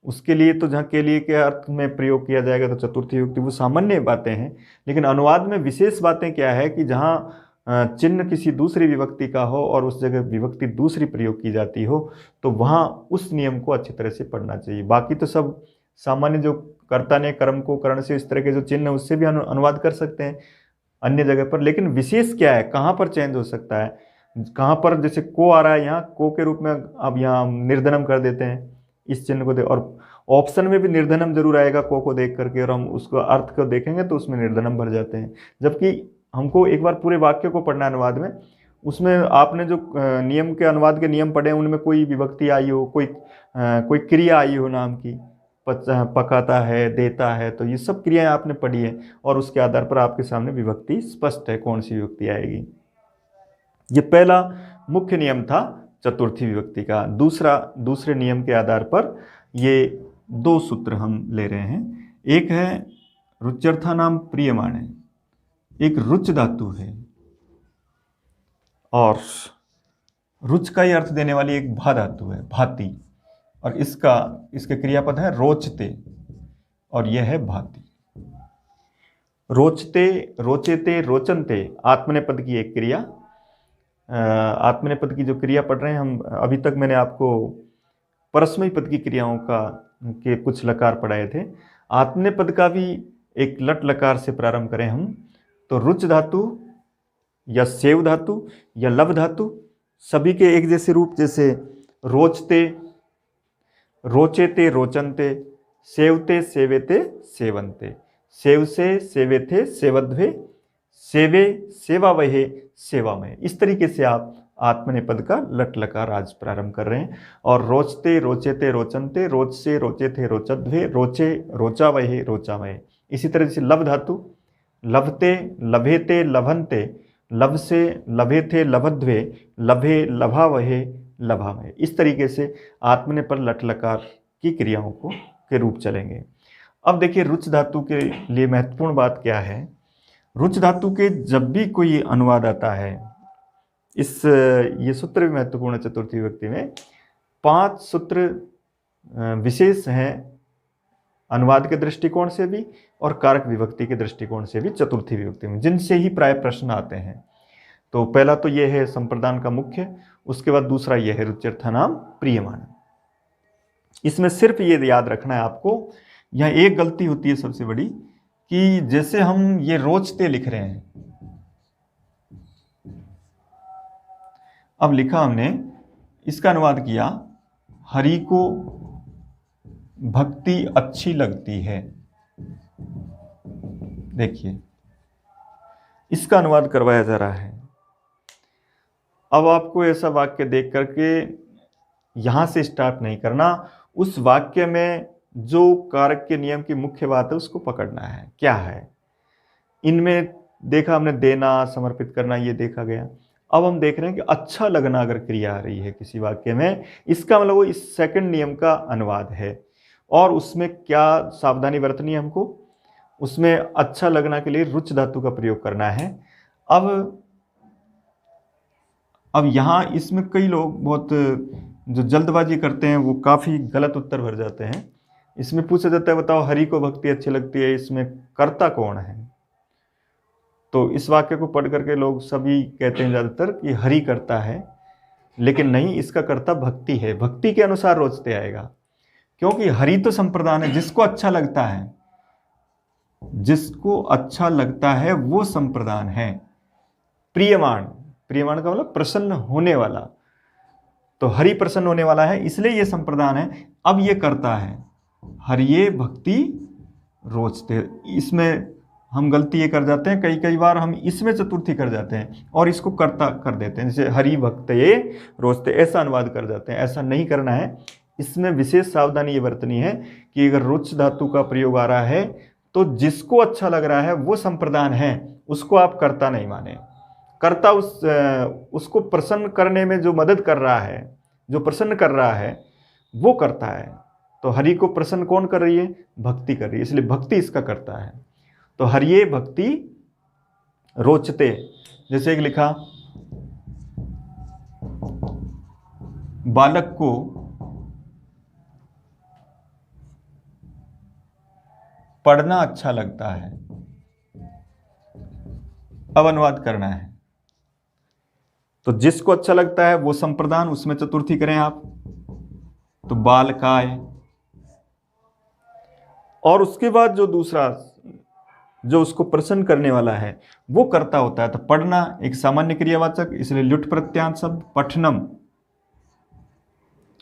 उसके लिए तो जहाँ के लिए के अर्थ में प्रयोग किया जाएगा तो चतुर्थी विभक्ति वो सामान्य बातें हैं। लेकिन अनुवाद में विशेष बातें क्या है कि जहाँ चिन्ह किसी दूसरी विभक्ति का हो और उस जगह विभक्ति दूसरी प्रयोग की जाती हो तो वहाँ उस नियम को अच्छी तरह से पढ़ना चाहिए। बाकी तो सब सामान्य जो कर्ता ने कर्म को करण से इस तरह के जो चिन्ह है उससे भी अनुवाद कर सकते हैं अन्य जगह पर। लेकिन विशेष क्या है, कहाँ पर चेंज हो सकता है, कहाँ पर जैसे को आ रहा है यहाँ को के रूप में अब यहाँ निर्धनम कर देते हैं इस चिन्ह को और ऑप्शन में भी निर्धनम जरूर आएगा को देख करके और हम उसको अर्थ को देखेंगे तो उसमें निर्धनम भर जाते हैं। जबकि हमको एक बार पूरे वाक्य को पढ़ना अनुवाद में, उसमें आपने जो नियम के अनुवाद के नियम पढ़े उनमें कोई विभक्ति आई हो, कोई क्रिया आई हो नाम की, पकाता है, देता है, तो ये सब क्रियाएं आपने पढ़ी है और उसके आधार पर आपके सामने विभक्ति स्पष्ट है कौन सी विभक्ति आएगी। ये पहला मुख्य नियम था चतुर्थी विभक्ति का। दूसरे नियम के आधार पर ये दो सूत्र हम ले रहे हैं। एक है रुच्यर्था नाम प्रियमाणे, एक रुच धातु है और रुच का ही अर्थ देने वाली एक भा धातु है, भाति, और इसके क्रियापद है रोचते और यह है भाति। रोचते, रोचेते, रोचनते आत्मनेपद की एक क्रिया। आत्मनेपद की जो क्रिया पढ़ रहे हैं हम, अभी तक मैंने आपको परस्मयी पद की क्रियाओं के कुछ लकार पढ़ाए थे। आत्मनेपद का भी एक लट लकार से प्रारंभ करें हम तो रुच धातु या सेव धातु या लव धातु सभी के एक जैसे रूप, जैसे रोचते, रोचेते, रोचनते, सेवते, सेवेते, सेवन्ते, सेव से, सेवेथे, सेवध्वे, सेवे, सेवावहे, सेवामय। इस तरीके से आप आत्मनेपद का लट लकार आज प्रारंभ कर रहे हैं। और रोचते, रोचेते, रोचनते, रोच से, रोचेथे, रोचध्वे, रोचे, रोचावहे, रोचामय। इसी तरह से लव धातु लभते, लभेते, लभन्ते, लभ से, लभेथे, लभध्वे, लभे, लभावहे, लभामय। इस तरीके से आत्मनेपद लट लकार की क्रियाओं के रूप चलेंगे। अब देखिए रुच धातु के लिए महत्वपूर्ण बात क्या है। रुच धातु के जब भी कोई अनुवाद आता है, ये सूत्र भी महत्वपूर्ण है चतुर्थी विभक्ति में। 5 सूत्र विशेष हैं अनुवाद के दृष्टिकोण से भी और कारक विभक्ति के दृष्टिकोण से भी चतुर्थी विभक्ति में, जिनसे ही प्राय प्रश्न आते हैं। तो पहला तो ये है संप्रदान का मुख्य, उसके बाद दूसरा ये है रुच्यर्था नाम प्रियमाण। इसमें सिर्फ ये याद रखना है आपको, यहाँ एक गलती होती है सबसे बड़ी कि जैसे हम ये रोचते लिख रहे हैं, अब लिखा हमने, इसका अनुवाद किया हरि को भक्ति अच्छी लगती है। देखिए इसका अनुवाद करवाया जा रहा है। अब आपको ऐसा वाक्य देख करके यहां से स्टार्ट नहीं करना, उस वाक्य में जो कारक के नियम की मुख्य बात है उसको पकड़ना है। क्या है इनमें, देखा हमने, देना, समर्पित करना, ये देखा गया। अब हम देख रहे हैं कि अच्छा लगना अगर क्रिया आ रही है किसी वाक्य में, इसका मतलब वो इस सेकंड नियम का अनुवाद है। और उसमें क्या सावधानी बरतनी है हमको, उसमें अच्छा लगना के लिए रुच धातु का प्रयोग करना है। अब यहाँ इसमें कई लोग बहुत जो जल्दबाजी करते हैं वो काफ़ी गलत उत्तर भर जाते हैं। इसमें पूछा जाता है बताओ हरि को भक्ति अच्छी लगती है, इसमें कर्ता कौन है? तो इस वाक्य को पढ़ करके लोग सभी कहते हैं ज़्यादातर कि हरि कर्ता है, लेकिन नहीं, इसका कर्ता भक्ति है। भक्ति के अनुसार रोचते आएगा, क्योंकि हरि तो संप्रदान है, जिसको अच्छा लगता है, जिसको अच्छा लगता है वो संप्रदान है। प्रियमाण, प्रियमाण का मतलब प्रसन्न होने वाला, तो हरि प्रसन्न होने वाला है, इसलिए ये संप्रदान है। अब ये करता है हरिये भक्ति रोचते। इसमें हम गलती ये कर जाते हैं, कई बार हम इसमें चतुर्थी कर जाते हैं और इसको कर्ता कर देते हैं, जैसे हरि भक्त ये रोचते, ऐसा अनुवाद कर जाते हैं। ऐसा नहीं करना है। इसमें विशेष सावधानी ये बरतनी है कि अगर रुच धातु का प्रयोग आ रहा है तो जिसको अच्छा लग रहा है वो संप्रदान है, उसको आप कर्ता नहीं माने। कर्ता उसको प्रसन्न करने में जो मदद कर रहा है, जो प्रसन्न कर रहा है, वो करता है। तो हरि को प्रसन्न कौन कर रही है? भक्ति कर रही है, इसलिए भक्ति इसका करता है। तो हरिये भक्ति रोचते, जैसे एक लिखा, बालक को पढ़ना अच्छा लगता है। अब अनुवाद करना है, तो जिसको अच्छा लगता है वो संप्रदान, उसमें चतुर्थी करें आप, तो बालकाय। और उसके बाद जो दूसरा, जो उसको प्रसन्न करने वाला है, वो कर्ता होता है। तो पढ़ना एक सामान्य क्रियावाचक, इसलिए लुट प्रत्यांत शब्द पठनम।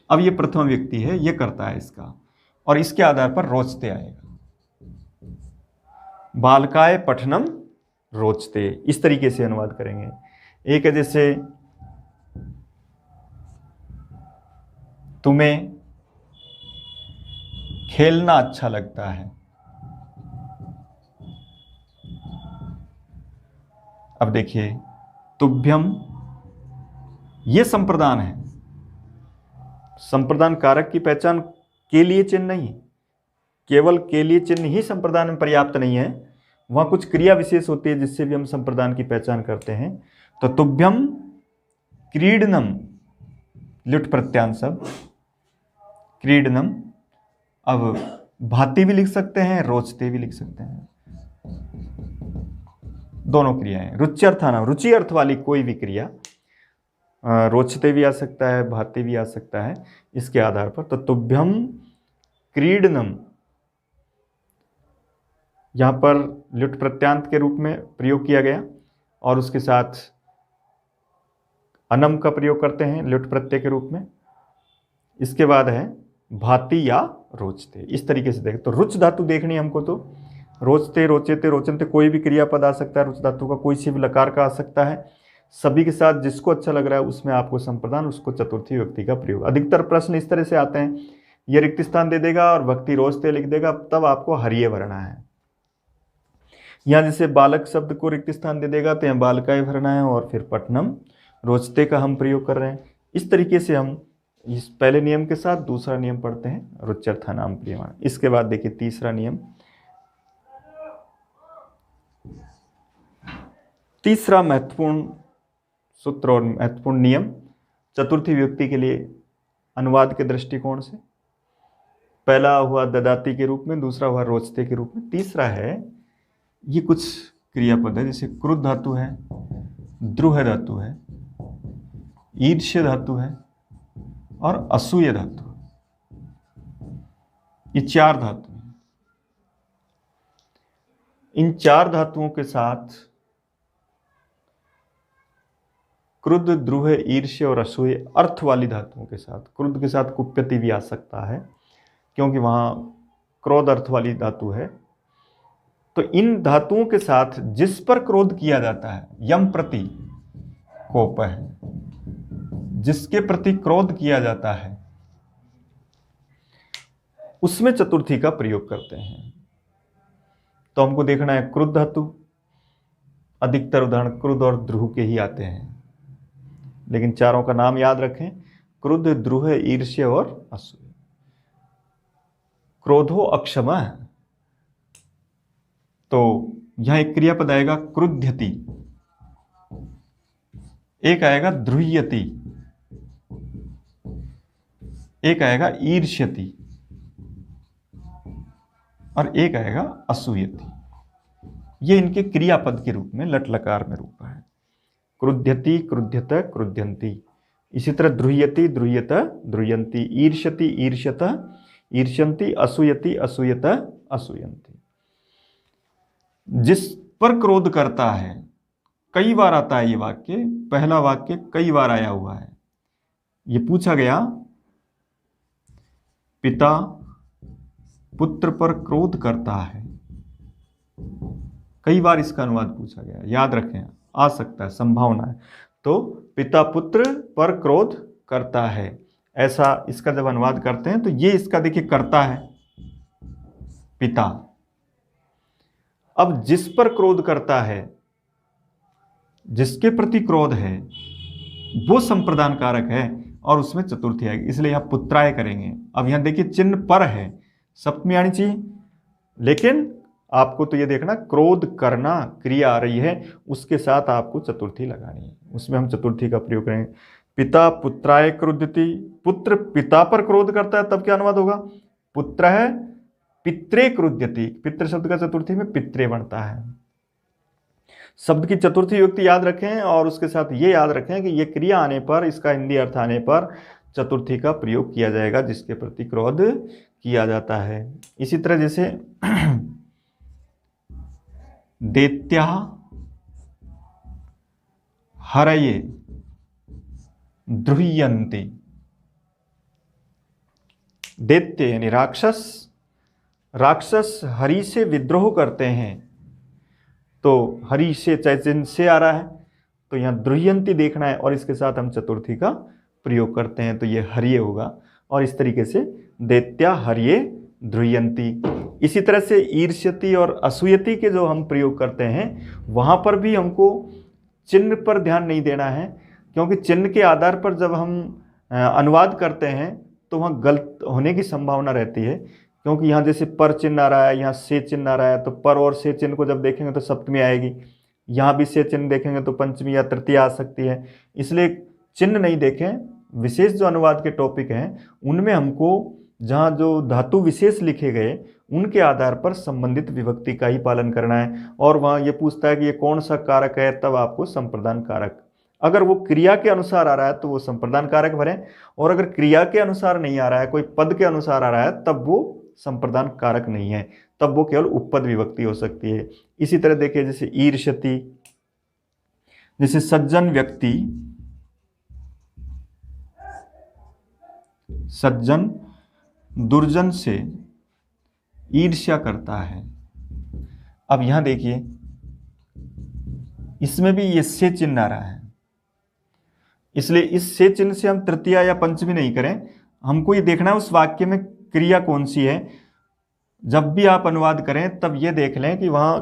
अब ये प्रथम व्यक्ति है, ये करता है इसका, और इसके आधार पर रोचते आएगा। बालकाय पठनम रोचते, इस तरीके से अनुवाद करेंगे। एक है जैसे तुम्हें खेलना अच्छा लगता है। अब देखिए, तुभ्यम ये संप्रदान है। संप्रदान कारक की पहचान के लिए चिन्ह नहीं, केवल के लिए चिन्ह ही संप्रदान में पर्याप्त नहीं है, वहां कुछ क्रिया विशेष होती है जिससे भी हम संप्रदान की पहचान करते हैं। तो तुभ्यम क्रीडनम, लुट प्रत्यांत शब्द क्रीडनम। अब भाति भी लिख सकते हैं, रोचते भी लिख सकते हैं, दोनों क्रियाएं। रुच्यर्थानाम, रुचि अर्थ वाली कोई भी क्रिया, रोचते भी आ सकता है, भाति भी आ सकता है, इसके आधार पर। तो तुभ्यम क्रीडनम यहां पर लुट प्रत्यांत के रूप में प्रयोग किया गया, और उसके साथ अनम का प्रयोग करते हैं लुट प्रत्यय के रूप में। इसके बाद है भाति या रोचते, इस तरीके से देखें। तो रुच धातु देखनी है हमको, तो रोचते, रोचेते, रोचनते, कोई भी क्रियापद आ सकता है रुच धातु का, कोई सी भी लकार का आ सकता है। सभी के साथ जिसको अच्छा लग रहा है उसमें आपको संप्रदान, उसको चतुर्थी व्यक्ति का प्रयोग। अधिकतर प्रश्न इस तरह से आते हैं, ये रिक्त स्थान दे देगा और भक्ति रोचते लिख देगा, तब आपको हरिये भरना है। यहाँ जैसे बालक शब्द को रिक्त स्थान दे देगा तो यहाँ बालकाय भरना है, और फिर पठनम रोचते का हम प्रयोग कर रहे हैं। इस तरीके से हम इस पहले नियम के साथ दूसरा नियम पढ़ते हैं, रुच्यर्थानाम क्रियमाण। इसके बाद देखिए तीसरा नियम, तीसरा महत्वपूर्ण सूत्र और महत्वपूर्ण नियम चतुर्थी विभक्ति के लिए अनुवाद के दृष्टिकोण से। पहला हुआ ददाती के रूप में, दूसरा हुआ रोचते के रूप में, तीसरा है ये कुछ क्रियापद है, जैसे क्रुद्ध धातु है, द्रुह धातु है, ईर्ष्य धातु है और असूय धातु। ये चार धातु हैं। इन चार धातुओं के साथ क्रुद्ध, द्रुह, ईर्ष्य और असूय अर्थ वाली धातुओं के साथ, क्रुद्ध के साथ कुप्यति भी आ सकता है क्योंकि वहां क्रोध अर्थ वाली धातु है। तो इन धातुओं के साथ जिस पर क्रोध किया जाता है, यम प्रति कोप है, जिसके प्रति क्रोध किया जाता है उसमें चतुर्थी का प्रयोग करते हैं। तो हमको देखना है क्रुद्ध धातु, अधिकतर उदाहरण क्रुद्ध और द्रुह के ही आते हैं, लेकिन चारों का नाम याद रखें, क्रुद्ध, द्रुह, ईर्ष्य और असूया। क्रोधो अक्षमा, तो यहां एक क्रियापद आएगा क्रुध्यति, एक आएगा द्रुह्यति, एक आएगा ईर्ष्यति और एक आएगा असूयति। ये इनके क्रियापद के रूप में लट लकार में रूप है। क्रुध्यति, क्रुध्यत, क्रुध्यन्ति। इसी तरह द्रुह्यति, द्रुह्यत, द्रुह्यन्ति। ईर्ष्यति, ईर्ष्यत, ईर्ष्यन्ति। असूयति, असूयत, असूयन्ति। जिस पर क्रोध करता है, कई बार आता है ये वाक्य, पहला वाक्य कई बार आया हुआ है। ये पूछा गया, पिता पुत्र पर क्रोध करता है, कई बार इसका अनुवाद पूछा गया, याद रखें, आ सकता है, संभावना है। तो पिता पुत्र पर क्रोध करता है, ऐसा इसका जब अनुवाद करते हैं तो ये इसका देखिए करता है पिता। अब जिस पर क्रोध करता है, जिसके प्रति क्रोध है, वो संप्रदान कारक है और उसमें चतुर्थी आएगी, इसलिए यहां पुत्राय करेंगे। अब यहां देखिए चिन्ह पर है, सप्तमी आनी चाहिए, लेकिन आपको तो ये देखना क्रोध करना क्रिया आ रही है, उसके साथ आपको चतुर्थी लगानी है, उसमें हम चतुर्थी का प्रयोग करेंगे। पिता पुत्राय क्रुध्यति, पुत्र पिता पर क्रोध करता है, तब क्या अनुवाद होगा? पुत्र है पित्रे क्रुध्यति, पितृ शब्द का चतुर्थी में पित्रे बनता है। शब्द की चतुर्थी युक्ति याद रखें और उसके साथ ये याद रखें कि ये क्रिया आने पर, इसका हिंदी अर्थ आने पर चतुर्थी का प्रयोग किया जाएगा, जिसके प्रति क्रोध किया जाता है। इसी तरह जैसे दैत्या हरये द्रुह्यन्ति। दैत्य यानी राक्षस, राक्षस हरि से विद्रोह करते हैं, तो हरि से चैतन्य से आ रहा है, तो यहां द्रुह्यन्ति देखना है और इसके साथ हम चतुर्थी का प्रयोग करते हैं, तो ये हरिये होगा। और इस तरीके से दैत्या हरिये द्रुह्यन्ति। इसी तरह से ईर्ष्यति और असूयति के जो हम प्रयोग करते हैं, वहां पर भी हमको चिन्ह पर ध्यान नहीं देना है, क्योंकि चिन्ह के आधार पर जब हम अनुवाद करते हैं तो वहाँ गलत होने की संभावना रहती है। क्योंकि यहाँ जैसे पर चिन्ह आ रहा है, यहाँ से चिन्ह आ रहा है, तो पर और से चिन्ह को जब देखेंगे तो सप्तमी आएगी, यहाँ भी से चिन्ह देखेंगे तो पंचमी या तृतीय आ सकती है। इसलिए चिन्ह नहीं देखें, विशेष जो अनुवाद के टॉपिक हैं उनमें हमको जहाँ जो धातु विशेष लिखे गए उनके आधार पर संबंधित विभक्ति का ही पालन करना है। और वहाँ ये पूछता है कि ये कौन सा कारक है, तब आपको संप्रदान कारक, अगर वो क्रिया के अनुसार आ रहा है तो वो संप्रदान कारक भरें, और अगर क्रिया के अनुसार नहीं आ रहा है, कोई पद के अनुसार आ रहा है, तब वो संप्रदान कारक नहीं है, तब वो केवल उपपद विभक्ति हो सकती है। इसी तरह देखिए जैसे ईर्ष्यति, जैसे सज्जन व्यक्ति, सज्जन दुर्जन से ईर्ष्या करता है। अब यहां देखिए इसमें भी ये से चिन्ह आ रहा है, इसलिए इस से चिन्ह से हम तृतीया या पंचमी नहीं करें, हमको ये देखना है उस वाक्य में क्रिया कौन सी है। जब भी आप अनुवाद करें तब ये देख लें कि वहां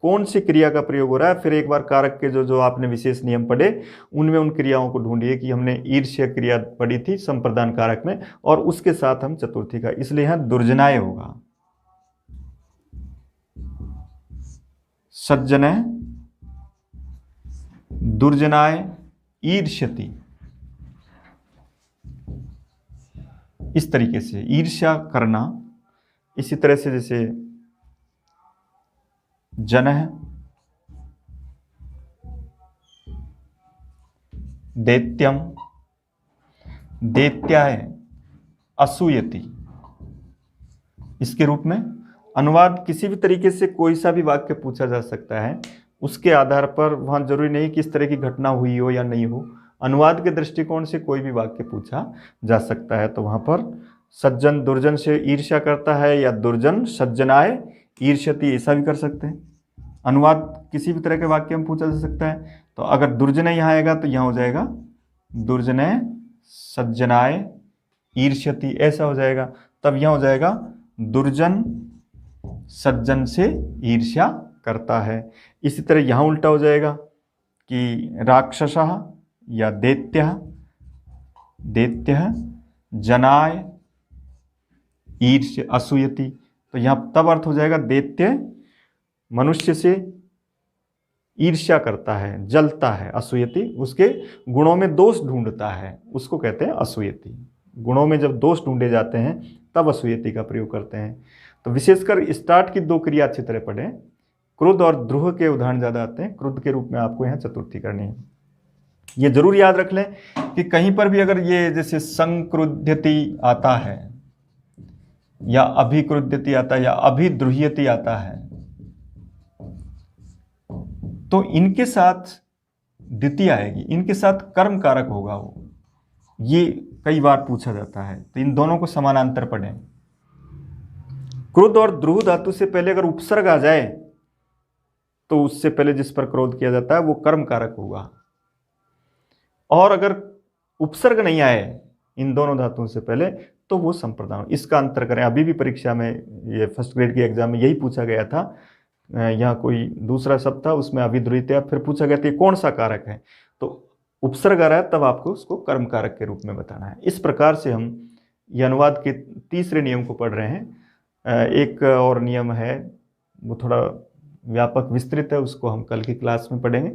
कौन सी क्रिया का प्रयोग हो रहा है। फिर एक बार कारक के जो आपने विशेष नियम पढ़े उनमें उन क्रियाओं को ढूंढिए कि हमने ईर्ष्य क्रिया पढ़ी थी संप्रदान कारक में, और उसके साथ हम चतुर्थी का, इसलिए यहां दुर्जनाय होगा। सज्जनय दुर्जनाय ईर्ष्यति, इस तरीके से ईर्ष्या करना। इसी तरह से जैसे जन है, दैत्यम, दैत्याय असूयति, इसके रूप में अनुवाद किसी भी तरीके से कोई सा भी वाक्य पूछा जा सकता है, उसके आधार पर वहां जरूरी नहीं किस तरह की घटना हुई हो या नहीं हो, अनुवाद के दृष्टिकोण से कोई भी वाक्य पूछा जा सकता है। तो वहां पर सज्जन दुर्जन से ईर्ष्या करता है या दुर्जन सज्जनाय ईर्ष्यति, ऐसा भी कर सकते हैं। अनुवाद किसी भी तरह के वाक्य में पूछा जा सकता है। तो अगर दुर्जनय यहाँ आएगा तो यहाँ हो जाएगा दुर्जनय सज्जनाय ईर्ष्यति, ऐसा हो जाएगा। तब यहाँ हो जाएगा दुर्जन सज्जन से ईर्ष्या करता है। इसी तरह यहाँ उल्टा हो जाएगा कि राक्षसः या दैत्यः, दैत्यः जनाय ईर्ष्य असूयति। तो यहाँ तब अर्थ हो जाएगा दैत्य मनुष्य से ईर्ष्या करता है, जलता है। असूयति उसके गुणों में दोष ढूंढता है, उसको कहते हैं असूयति। गुणों में जब दोष ढूंढे जाते हैं तब असूयति का प्रयोग करते हैं। तो विशेषकर स्टार्ट की दो क्रिया अच्छी तरह पढ़ें। क्रुद्ध और द्रुह के उदाहरण ज़्यादा आते हैं। क्रुद्ध के रूप में आपको यहाँ चतुर्थी करनी है। ये जरूर याद रख लें कि कहीं पर भी अगर ये जैसे संक्रुध्यति आता है या अभिक्रुध्यति आता है या अभिद्रुह्यति आता है तो इनके साथ द्वितीय आएगी, इनके साथ कर्म कारक होगा वो। ये कई बार पूछा जाता है, तो इन दोनों को समानांतर पढ़ें। क्रोध और द्रुह धातु से पहले अगर उपसर्ग आ जाए तो उससे पहले जिस पर क्रोध किया जाता है वो कर्म कारक होगा, और अगर उपसर्ग नहीं आए इन दोनों धातुओं से पहले तो वो संप्रदान। इसका अंतर करें। अभी भी परीक्षा में, ये फर्स्ट ग्रेड के एग्जाम में यही पूछा गया था। यहाँ कोई दूसरा शब्द था, उसमें अभिद्रुहित, फिर पूछा गया था ये कौन सा कारक है, तो उपसर्ग आ रहा है तब आपको उसको कर्म कारक के रूप में बताना है। इस प्रकार से हम ये अनुवाद के तीसरे नियम को पढ़ रहे हैं। एक और नियम है, वो थोड़ा व्यापक विस्तृत है, उसको हम कल की क्लास में पढ़ेंगे।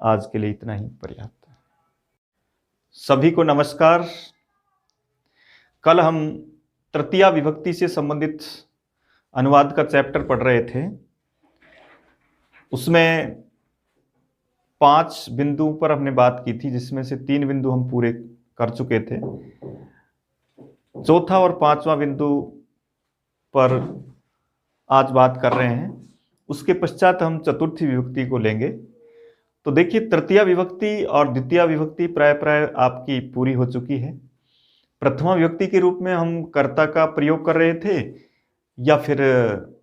आज के लिए इतना ही पर्याप्त है। सभी को नमस्कार। कल हम तृतीया विभक्ति से संबंधित अनुवाद का चैप्टर पढ़ रहे थे। उसमें 5 बिंदुओं पर हमने बात की थी, जिसमें से 3 बिंदु हम पूरे कर चुके थे। चौथा और 5वां बिंदु पर आज बात कर रहे हैं। उसके पश्चात हम चतुर्थी विभक्ति को लेंगे। तो देखिए, तृतीया विभक्ति और द्वितीय विभक्ति प्राय आपकी पूरी हो चुकी है। प्रथमा विभक्ति के रूप में हम कर्ता का प्रयोग कर रहे थे या फिर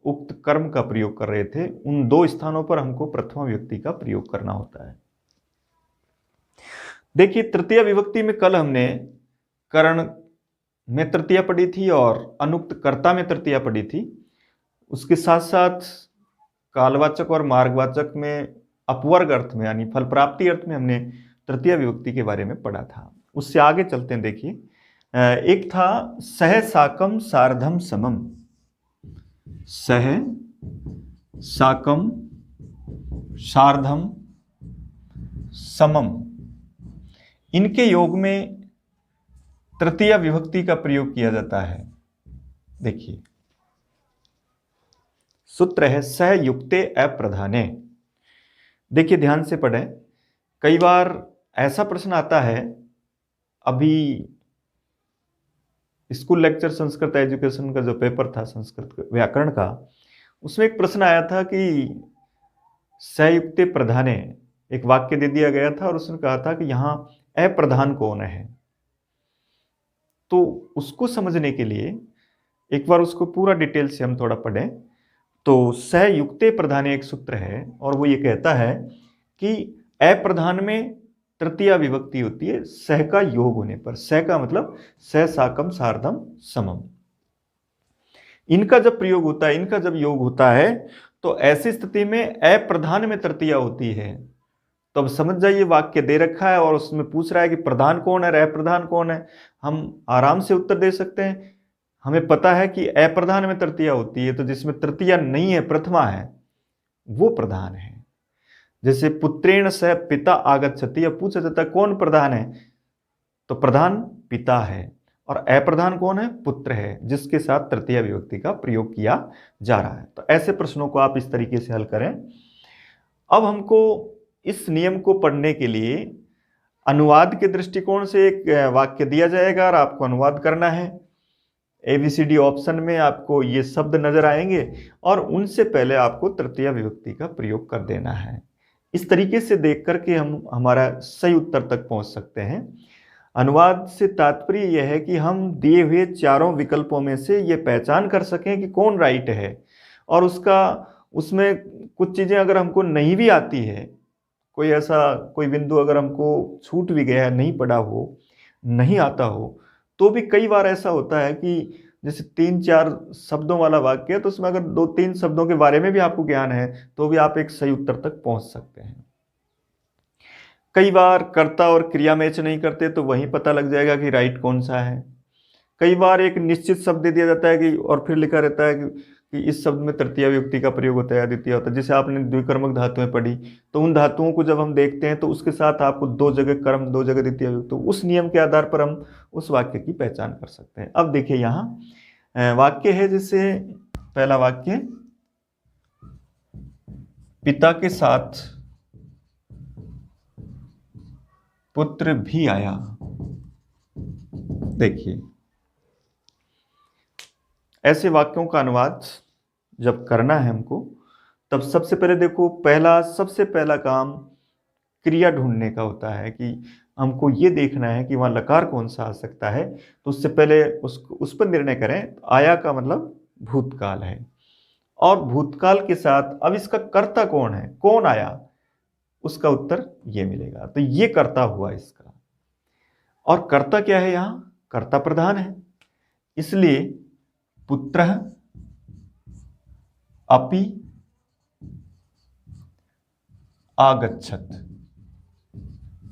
उक्त कर्म का प्रयोग कर रहे थे। उन 2 स्थानों पर हमको प्रथमा विभक्ति का प्रयोग करना होता है। देखिए, तृतीय विभक्ति में कल हमने करण में तृतीया पढ़ी थी और अनुक्त कर्ता में तृतीया पढ़ी थी। उसके साथ साथ कालवाचक और मार्गवाचक में अपवर्ग अर्थ में यानी फल प्राप्ति अर्थ में हमने तृतीय विभक्ति के बारे में पढ़ा था। उससे आगे चलते हैं। देखिए, एक था सह साकम सार्धम समम। सह साकम सार्धम समम, इनके योग में तृतीय विभक्ति का प्रयोग किया जाता है। देखिए, सूत्र है सह युक्ते अप्रधाने। देखिए, ध्यान से पढ़ें। कई बार ऐसा प्रश्न आता है, अभी स्कूल लेक्चर संस्कृत एजुकेशन का जो पेपर था संस्कृत व्याकरण का, उसमें एक प्रश्न आया था कि सयुक्ते प्रधाने, एक वाक्य दे दिया गया था और उसने कहा था कि यहाँ अप्रधान कौन है। तो उसको समझने के लिए एक बार उसको पूरा डिटेल से हम थोड़ा पढ़ें। तो सयुक्ते प्रधाने एक सूत्र है और वो ये कहता है कि अप्रधान में तृतीया विभक्ति होती है सह का योग होने पर। सह का मतलब सह साकम सार्धम समम। इनका जब प्रयोग होता है, इनका जब योग होता है, तो ऐसी स्थिति में अप्रधान में तृतीया होती है। तो अब समझ जाइए, वाक्य दे रखा है और उसमें पूछ रहा है कि प्रधान कौन है और अप्रधान कौन है। हम आराम से उत्तर दे सकते हैं। हमें पता है कि अप्रधान में तृतीया होती है, तो जिसमें तृतीया नहीं है, प्रथमा है, वो प्रधान है। जैसे पुत्रेण सह पिता आगच्छति, अब पूछा जाता है कौन प्रधान है, तो प्रधान पिता है और अप्रधान कौन है, पुत्र है, जिसके साथ तृतीय विभक्ति का प्रयोग किया जा रहा है। तो ऐसे प्रश्नों को आप इस तरीके से हल करें। अब हमको इस नियम को पढ़ने के लिए अनुवाद के दृष्टिकोण से एक वाक्य दिया जाएगा और आपको अनुवाद करना है। ABCD ऑप्शन में आपको ये शब्द नजर आएंगे और उनसे पहले आपको तृतीय विभक्ति का प्रयोग कर देना है। इस तरीके से देख करके हम हमारा सही उत्तर तक पहुंच सकते हैं। अनुवाद से तात्पर्य यह है कि हम दिए हुए चारों विकल्पों में से ये पहचान कर सकें कि कौन राइट है, और उसमें कुछ चीज़ें अगर हमको नहीं भी आती है, कोई बिंदु अगर हमको छूट भी गया है, नहीं पढ़ा हो, नहीं आता हो, तो भी कई बार ऐसा होता है कि जैसे 3-4 शब्दों वाला वाक्य है तो उसमें अगर 2-3 शब्दों के बारे में भी आपको ज्ञान है तो भी आप एक सही उत्तर तक पहुंच सकते हैं। कई बार कर्ता और क्रिया मैच नहीं करते तो वहीं पता लग जाएगा कि राइट कौन सा है। कई बार एक निश्चित शब्द दे दिया जाता है कि और फिर लिखा रहता है कि इस शब्द में तृतीया विभक्ति का प्रयोग होता है या द्वितीय होता है। जैसे आपने द्विकर्मक धातुएं पढ़ी तो उन धातुओं को जब हम देखते हैं तो उसके साथ आपको 2 जगह कर्म 2 जगह द्वितीय विभक्ति, तो उस नियम के आधार पर हम उस वाक्य की पहचान कर सकते हैं। अब देखिए यहाँ वाक्य है, जैसे पहला वाक्य, पिता के साथ पुत्र भी आया। देखिए ऐसे वाक्यों का अनुवाद जब करना है हमको, तब सबसे पहले देखो सबसे पहला काम क्रिया ढूंढने का होता है कि हमको ये देखना है कि वहां लकार कौन सा आ सकता है। तो उससे पहले उस पर निर्णय करें। आया का मतलब भूतकाल है और भूतकाल के साथ अब इसका कर्ता कौन है, कौन आया, उसका उत्तर ये मिलेगा। तो ये कर्ता हुआ इसका। और कर्ता क्या है, यहां कर्ता प्रधान है, इसलिए पुत्रः अपि आगच्छत।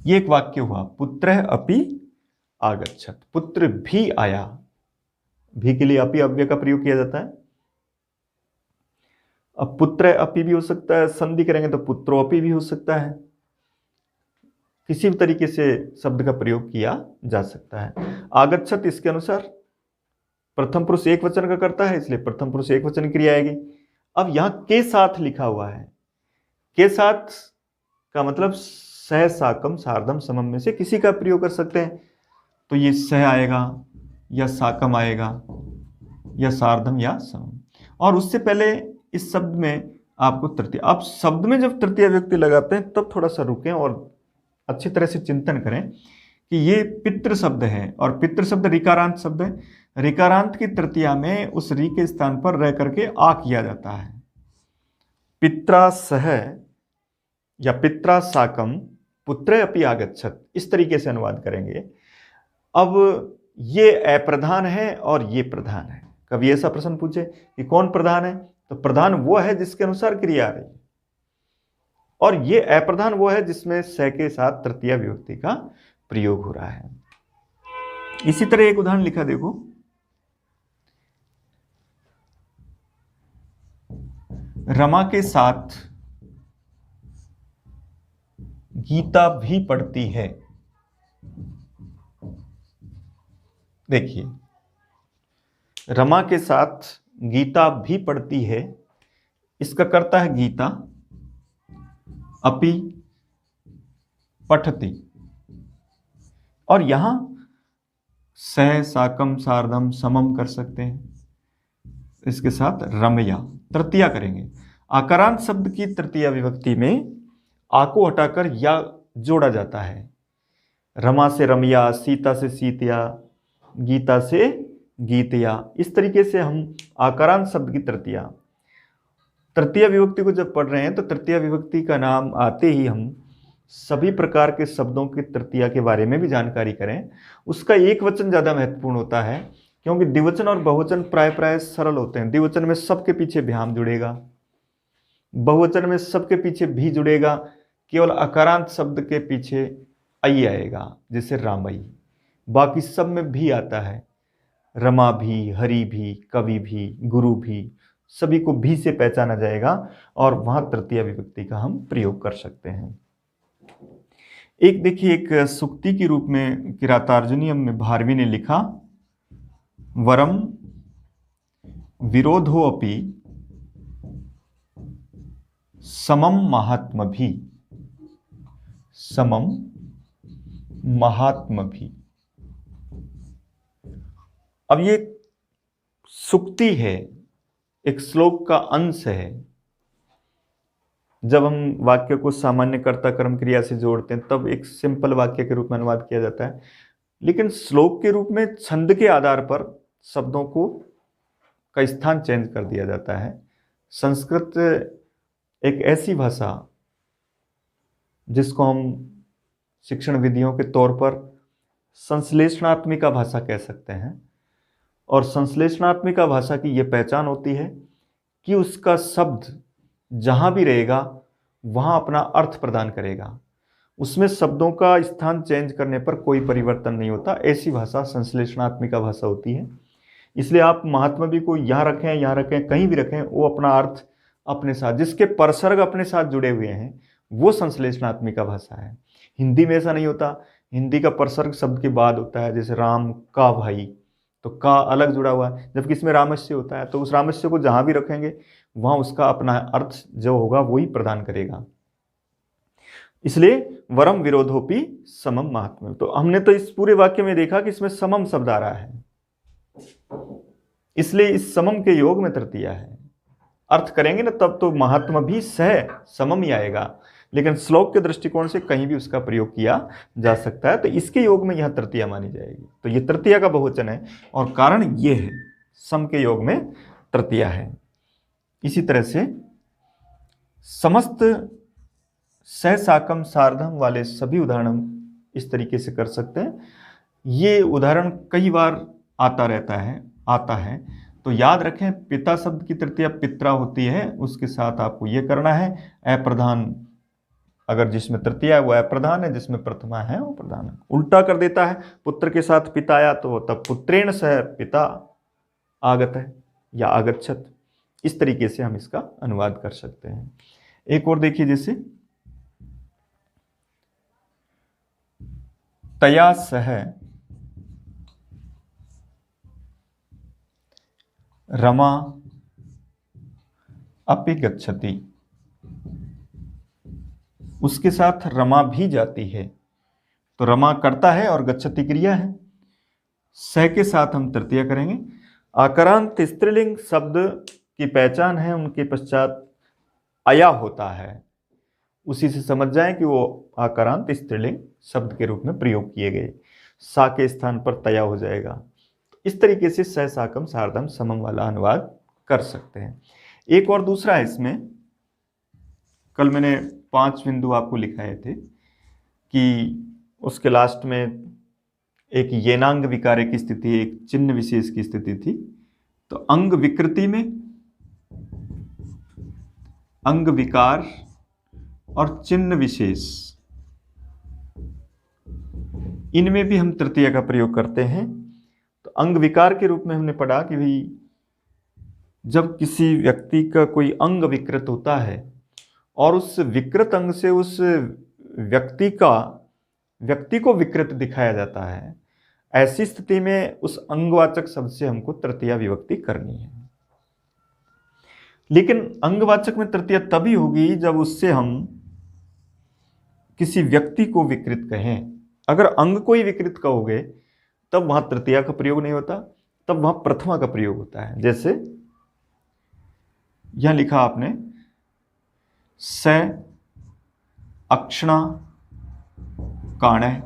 ये एक वाक्य हुआ, पुत्रः अपि आगच्छत, पुत्र भी आया। भी के लिए अपि अव्यय का प्रयोग किया जाता है। अब पुत्र अपि भी हो सकता है, संधि करेंगे तो पुत्रो अपि भी हो सकता है। किसी भी तरीके से शब्द का प्रयोग किया जा सकता है। आगच्छत इसके अनुसार प्रथम पुरुष एक वचन का करता है, इसलिए प्रथम पुरुष एक वचन क्रिया आएगी। अब यहां के साथ लिखा हुआ है, के साथ का मतलब सह साकम सार्धम समम में से किसी का प्रयोग कर सकते हैं। तो ये सह आएगा या साकम आएगा या सार्धम या समम। और उससे पहले इस शब्द में आपको तृतीय, आप शब्द में जब तृतीय व्यक्ति लगाते हैं तब थोड़ा सा रुकें और अच्छी तरह से चिंतन करें कि ये पितृ शब्द है और पितृ शब्द ऋकारांत शब्द है। ऋकारांत की तृतीया में उस री के स्थान पर रह करके आ किया जाता है। पित्रा सह या पित्रा साकम पुत्र अपि आगच्छत, इस तरीके से अनुवाद करेंगे। अब ये अप्रधान है और ये प्रधान है। कभी ऐसा प्रश्न पूछे कि कौन प्रधान है, तो प्रधान वो है जिसके अनुसार क्रिया आ रही है, और ये अप्रधान वो है जिसमें स के साथ तृतीय विभक्ति का प्रयोग हो रहा है। इसी तरह एक उदाहरण लिखा देखो, रमा के साथ गीता भी पढ़ती है। देखिए रमा के साथ गीता भी पढ़ती है, इसका कर्ता है गीता, अपि पठति। और यहां सह साकम सार्धम समम कर सकते हैं, इसके साथ रमया तृतीया करेंगे। आकारांत शब्द की तृतीया विभक्ति में आ को हटाकर या जोड़ा जाता है। रमा से रमया, सीता से सीतिया, गीता से गीतया, इस तरीके से हम आकारांत शब्द की तृतीय विभक्ति को जब पढ़ रहे हैं तो तृतीय विभक्ति का नाम आते ही हम सभी प्रकार के शब्दों की तृतीया के बारे में भी जानकारी करें। उसका एक वचन ज़्यादा महत्वपूर्ण होता है, क्योंकि द्विवचन और बहुवचन प्राय सरल होते हैं। द्विवचन में सबके पीछे भ्याम जुड़ेगा, बहुवचन में सबके पीछे भी जुड़ेगा, केवल अकारांत शब्द के पीछे आई आएगा, जैसे रामई। बाकी सब में भी आता है, रमा भी, हरि भी, कवि भी, गुरु भी, सभी को भी से पहचाना जाएगा और वहां तृतीय विभक्ति का हम प्रयोग कर सकते हैं। एक देखिए, एक सुक्ति के रूप में किरातार्जुनीयम में भारवी ने लिखा, वरम विरोधो अपि समम महात्म भी, समम महात्म भी। अब ये सुक्ति है, एक श्लोक का अंश है। जब हम वाक्य को सामान्य कर्ता कर्म क्रिया से जोड़ते हैं तब एक सिंपल वाक्य के रूप में अनुवाद किया जाता है, लेकिन श्लोक के रूप में छंद के आधार पर शब्दों को का स्थान चेंज कर दिया जाता है। संस्कृत एक ऐसी भाषा जिसको हम शिक्षण विधियों के तौर पर संश्लेषणात्मिका भाषा कह सकते हैं, और संश्लेषणात्मिका भाषा की यह पहचान होती है कि उसका शब्द जहां भी रहेगा वहां अपना अर्थ प्रदान करेगा, उसमें शब्दों का स्थान चेंज करने पर कोई परिवर्तन नहीं होता। ऐसी भाषा संश्लेषणात्मिका भाषा होती है। इसलिए आप महात्मा को यहाँ रखें, कहीं भी रखें, वो अपना अर्थ अपने साथ, जिसके परसर्ग अपने साथ जुड़े हुए हैं, वो संश्लेषणात्मिका भाषा है। हिंदी में ऐसा नहीं होता। हिंदी का परसर्ग शब्द के बाद होता है, जैसे राम का भाई, तो का अलग जुड़ा हुआ है, जबकि इसमें रामस्य होता है। तो उस रामस्य को जहां भी रखेंगे वहां उसका अपना अर्थ जो होगा वही प्रदान करेगा। इसलिए वरम विरोधोपि समम महात्म्यम। तो हमने तो इस पूरे वाक्य में देखा कि इसमें समम शब्द आ रहा है, इसलिए इस समम के योग में तृतीया है। अर्थ करेंगे ना तब तो महात्मा भी सह समम ही आएगा, लेकिन श्लोक के दृष्टिकोण से कहीं भी उसका प्रयोग किया जा सकता है। तो इसके योग में यह तृतीया मानी जाएगी। तो यह तृतीया का बहुवचन है और कारण ये है, सम के योग में तृतीया है। इसी तरह से समस्त सह साकम सार्धम वाले सभी उदाहरण हम इस तरीके से कर सकते हैं। ये उदाहरण कई बार आता है। तो याद रखें, पिता शब्द की तृतीया पित्रा होती है, उसके साथ आपको ये करना है अप्रधान। अगर जिसमें तृतीया है वो अप्रधान है, जिसमें प्रथमा है वो प्रधान है। उल्टा कर देता है, पुत्र के साथ पिता आया तो तब पुत्रेण सह पिता आगत है या आगच्छत। इस तरीके से हम इसका अनुवाद कर सकते हैं। एक और देखिए, जैसे तया सह रमा अपि गच्छति, उसके साथ रमा भी जाती है। तो रमा करता है और गच्छति क्रिया है। सह के साथ हम तृतीया करेंगे। आकारांत स्त्रीलिंग शब्द की पहचान है, उनके पश्चात अया होता है। उसी से समझ जाएं कि वो आकारांत स्त्रीलिंग शब्द के रूप में प्रयोग किए गए। सा के स्थान पर तया हो जाएगा। इस तरीके से सह साकम सार्धम समम वाला अनुवाद कर सकते हैं। एक और दूसरा है इसमें, कल मैंने 5 बिंदु आपको लिखाए थे कि उसके लास्ट में एक येनांग विकारे की स्थिति, एक चिन्ह विशेष की स्थिति थी। तो अंग विकृति में अंग विकार और चिन्ह विशेष, इनमें भी हम तृतीया का प्रयोग करते हैं। तो अंग विकार के रूप में हमने पढ़ा कि भाई जब किसी व्यक्ति का कोई अंग विकृत होता है और उस विकृत अंग से उस व्यक्ति को विकृत दिखाया जाता है, ऐसी स्थिति में उस अंगवाचक शब्द से हमको तृतीया विभक्ति करनी है। लेकिन अंगवाचक में तृतीया तभी होगी जब उससे हम किसी व्यक्ति को विकृत कहें। अगर अंग को ही विकृत कहोगे तब वहां तृतीया का प्रयोग नहीं होता, तब वहां प्रथमा का प्रयोग होता है। जैसे यहां लिखा आपने, स अक्षणा काणः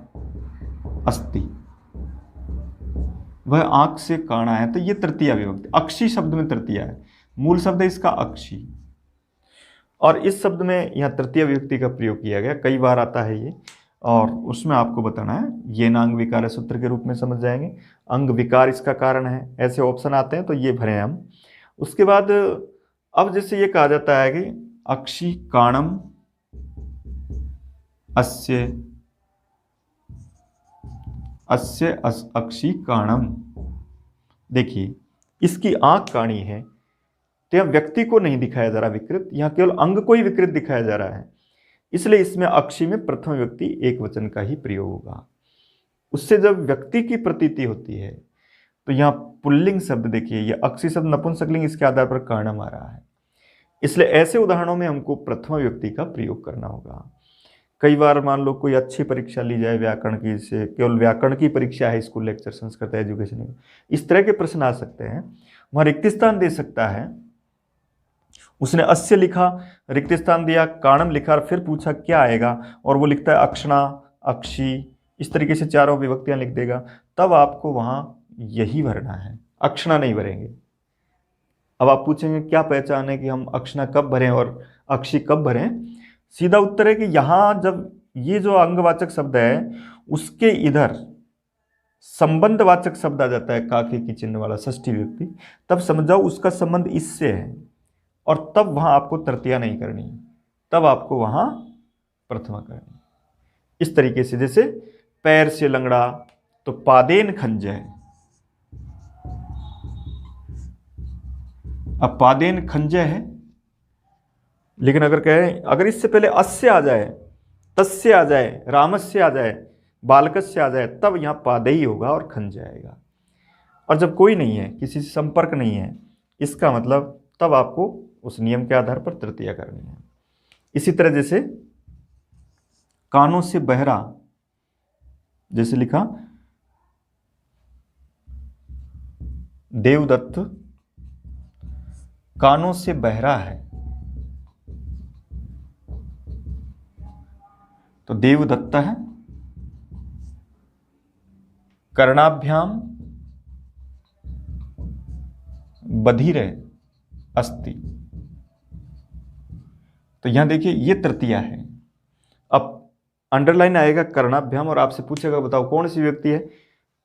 अस्ति, वह आंख से काणा है। तो यह तृतीया विभक्ति, अक्षी शब्द में तृतीया है। मूल शब्द है इसका अक्षी, और इस शब्द में यहां तृतीया विभक्ति का प्रयोग किया गया। कई बार आता है ये, और उसमें आपको बताना है, ये नांग विकार सूत्र के रूप में समझ जाएंगे। अंग विकार इसका कारण है, ऐसे ऑप्शन आते हैं तो ये भरें हम। उसके बाद अब जैसे ये कहा जाता है कि अक्षी काणम अस्य अक्षी काणम, देखिए इसकी आंख काणी है, तो यह व्यक्ति को नहीं दिखाया जा रहा विकृत, यहां केवल अंग को ही विकृत दिखाया जा रहा है। इसलिए इसमें अक्षी में प्रथम व्यक्ति एक वचन का ही प्रयोग होगा। उससे जब व्यक्ति की प्रतीति होती है तो यहाँ पुल्लिंग शब्द देखिए, यह अक्षी शब्द नपुंसकलिंग, इसके आधार पर कर्णम आ रहा है। इसलिए ऐसे उदाहरणों में हमको प्रथम व्यक्ति का प्रयोग करना होगा। कई बार मान लो कोई अच्छी परीक्षा ली जाए व्याकरण की, से केवल व्याकरण की परीक्षा है, स्कूल लेक्चर संस्कृत एजुकेशन में, इस तरह के प्रश्न आ सकते हैं। वहां रिक्त स्थान दे सकता है, उसने अस्य लिखा, रिक्त स्थान दिया, काणम लिखा, फिर पूछा क्या आएगा, और वो लिखता है अक्षणा, अक्षी, इस तरीके से चारों विभक्तियां लिख देगा। तब आपको वहां यही भरना है, अक्षणा नहीं भरेंगे। अब आप पूछेंगे क्या पहचान है कि हम अक्षणा कब भरें और अक्षी कब भरें? सीधा उत्तर है कि यहां जब ये जो अंगवाचक शब्द है उसके इधर संबंधवाचक शब्द आ जाता है काके की चिन्ह वाला षष्ठी विभक्ति, तब समझ जाओ उसका संबंध इससे है, और तब वहां आपको तृतीया नहीं करनी, तब आपको वहां प्रथमा करनी। इस तरीके से, जैसे पैर से लंगड़ा तो पादेन खंजय, अब पादेन खंजय है, लेकिन अगर कहें अगर इससे पहले अस्य आ जाए, तस्य आ जाए, रामस्य आ जाए, बालकस्य आ जाए, तब यहां पादेही होगा और खंजय आएगा। और जब कोई नहीं है, किसी से संपर्क नहीं है, इसका मतलब तब आपको उस नियम के आधार पर तृतीया करनी है। इसी तरह जैसे कानों से बहरा, जैसे लिखा देवदत्त कानों से बहरा है, तो देवदत्त है, कर्णाभ्याम बधिर अस्ति, तो यहां देखिए ये तृतीया है। अब अंडरलाइन आएगा कर्णाभ्याम, और आपसे पूछेगा बताओ कौन सी व्यक्ति है,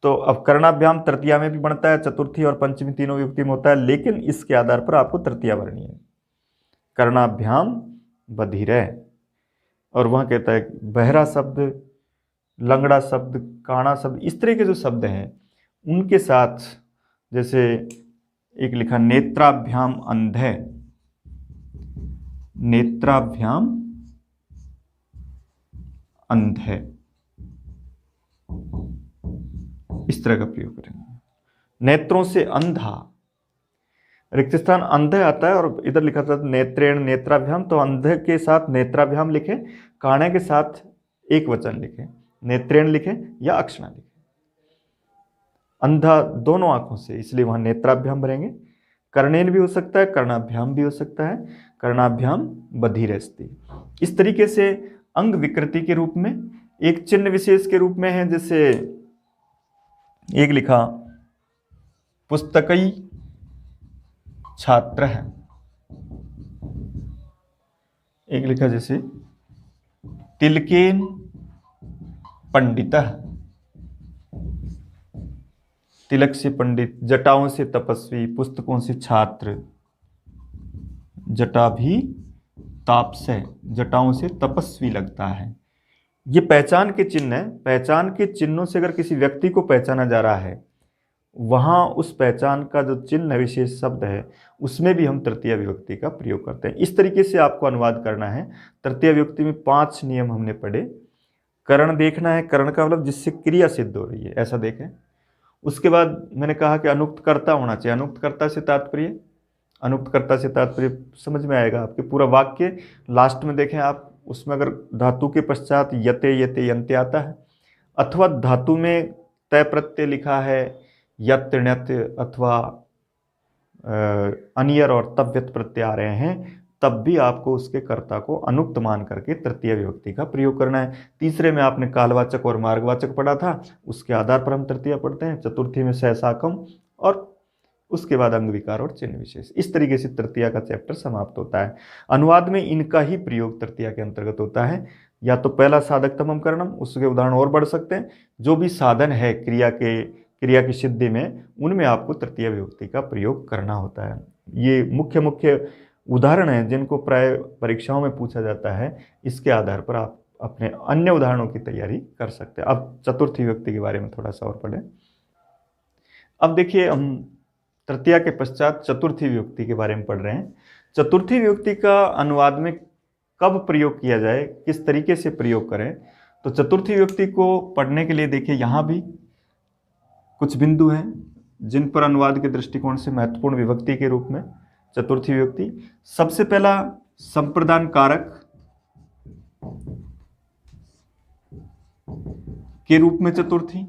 तो अब कर्णाभ्याम तृतीया में भी बनता है, चतुर्थी और पंचमी तीनों व्यक्ति में होता है, लेकिन इसके आधार पर आपको तृतीया भरनी है। कर्णाभ्याम बधिर, और वहां कहता है बहरा शब्द, लंगड़ा शब्द, काना शब्द, इस तरह के जो शब्द हैं उनके साथ, जैसे एक लिखा नेत्राभ्याम अंधे, नेत्राभ्याम अंधे, इस तरह का प्रयोग करेंगे। नेत्रों से अंधा, रिक्त स्थान अंधे आता है, और इधर लिखा था नेत्रेण नेत्राभ्याम, तो अंधे के साथ नेत्राभ्याम लिखे, काणे के साथ एक वचन लिखे, नेत्रेण लिखे या अक्षणा लिखे। अंधा दोनों आंखों से, इसलिए वहां नेत्राभ्याम भरेंगे। कर्णेन भी हो सकता है, कर्णाभ्याम भी हो सकता है, कर्णाभ्याम बधिर अस्ति। इस तरीके से अंग विकृति के रूप में, एक चिन्ह विशेष के रूप में है, जैसे एक लिखा पुस्तकई छात्र है, एक लिखा जैसे तिलकेन पंडितः, तिलक से पंडित, जटाओं से तपस्वी, पुस्तकों से छात्र, जटा भी ताप से, जटाओं से तपस्वी लगता है। ये पहचान के चिन्ह है। पहचान के चिन्हों से अगर किसी व्यक्ति को पहचाना जा रहा है, वहां उस पहचान का जो चिन्ह विशेष शब्द है उसमें भी हम तृतीय विभक्ति का प्रयोग करते हैं। इस तरीके से आपको अनुवाद करना है। तृतीय विभक्ति में 5 नियम हमने पढ़े। करण देखना है, करण का मतलब जिससे क्रिया सिद्ध हो रही है, ऐसा देखें। उसके बाद मैंने कहा कि अनुक्त कर्ता होना चाहिए। अनुक्त कर्ता से तात्पर्य, अनुक्त कर्ता से तात्पर्य समझ में आएगा आपके पूरा वाक्य। लास्ट में देखें आप, उसमें अगर धातु के पश्चात यते यते यन्ते आता है, अथवा धातु में तय प्रत्यय लिखा है, यत् ण्यत्, अथवा अनियर और तव्यत प्रत्यय आ रहे हैं, तब भी आपको उसके कर्ता को अनुक्त मान करके तृतीय विभक्ति का प्रयोग करना है। तीसरे में आपने कालवाचक और मार्गवाचक पढ़ा था, उसके आधार पर हम तृतीया पढ़ते हैं। चतुर्थी में सहसाकम, और उसके बाद अंग विकार और चिन्ह विशेष। इस तरीके से तृतीया का चैप्टर समाप्त होता है। अनुवाद में इनका ही प्रयोग तृतीया के अंतर्गत होता है। या तो पहला साधक तमम करणम, उसके उदाहरण और बढ़ सकते हैं। जो भी साधन है क्रिया की सिद्धि में, उनमें आपको तृतीय विभक्ति का प्रयोग करना होता है। ये मुख्य मुख्य उदाहरण हैं जिनको प्राय परीक्षाओं में पूछा जाता है। इसके आधार पर आप अपने अन्य उदाहरणों की तैयारी कर सकते हैं। अब चतुर्थी विभक्ति के बारे में थोड़ा सा और पढ़ें। अब देखिए, हम तृतीया के पश्चात चतुर्थी विभक्ति के बारे में पढ़ रहे हैं। चतुर्थी विभक्ति का अनुवाद में कब प्रयोग किया जाए, किस तरीके से प्रयोग करें, तो चतुर्थी विभक्ति को पढ़ने के लिए देखिए यहाँ भी कुछ बिंदु हैं जिन पर अनुवाद के दृष्टिकोण से महत्वपूर्ण विभक्ति के रूप में चतुर्थी विभक्ति। सबसे पहला संप्रदान कारक के रूप में चतुर्थी।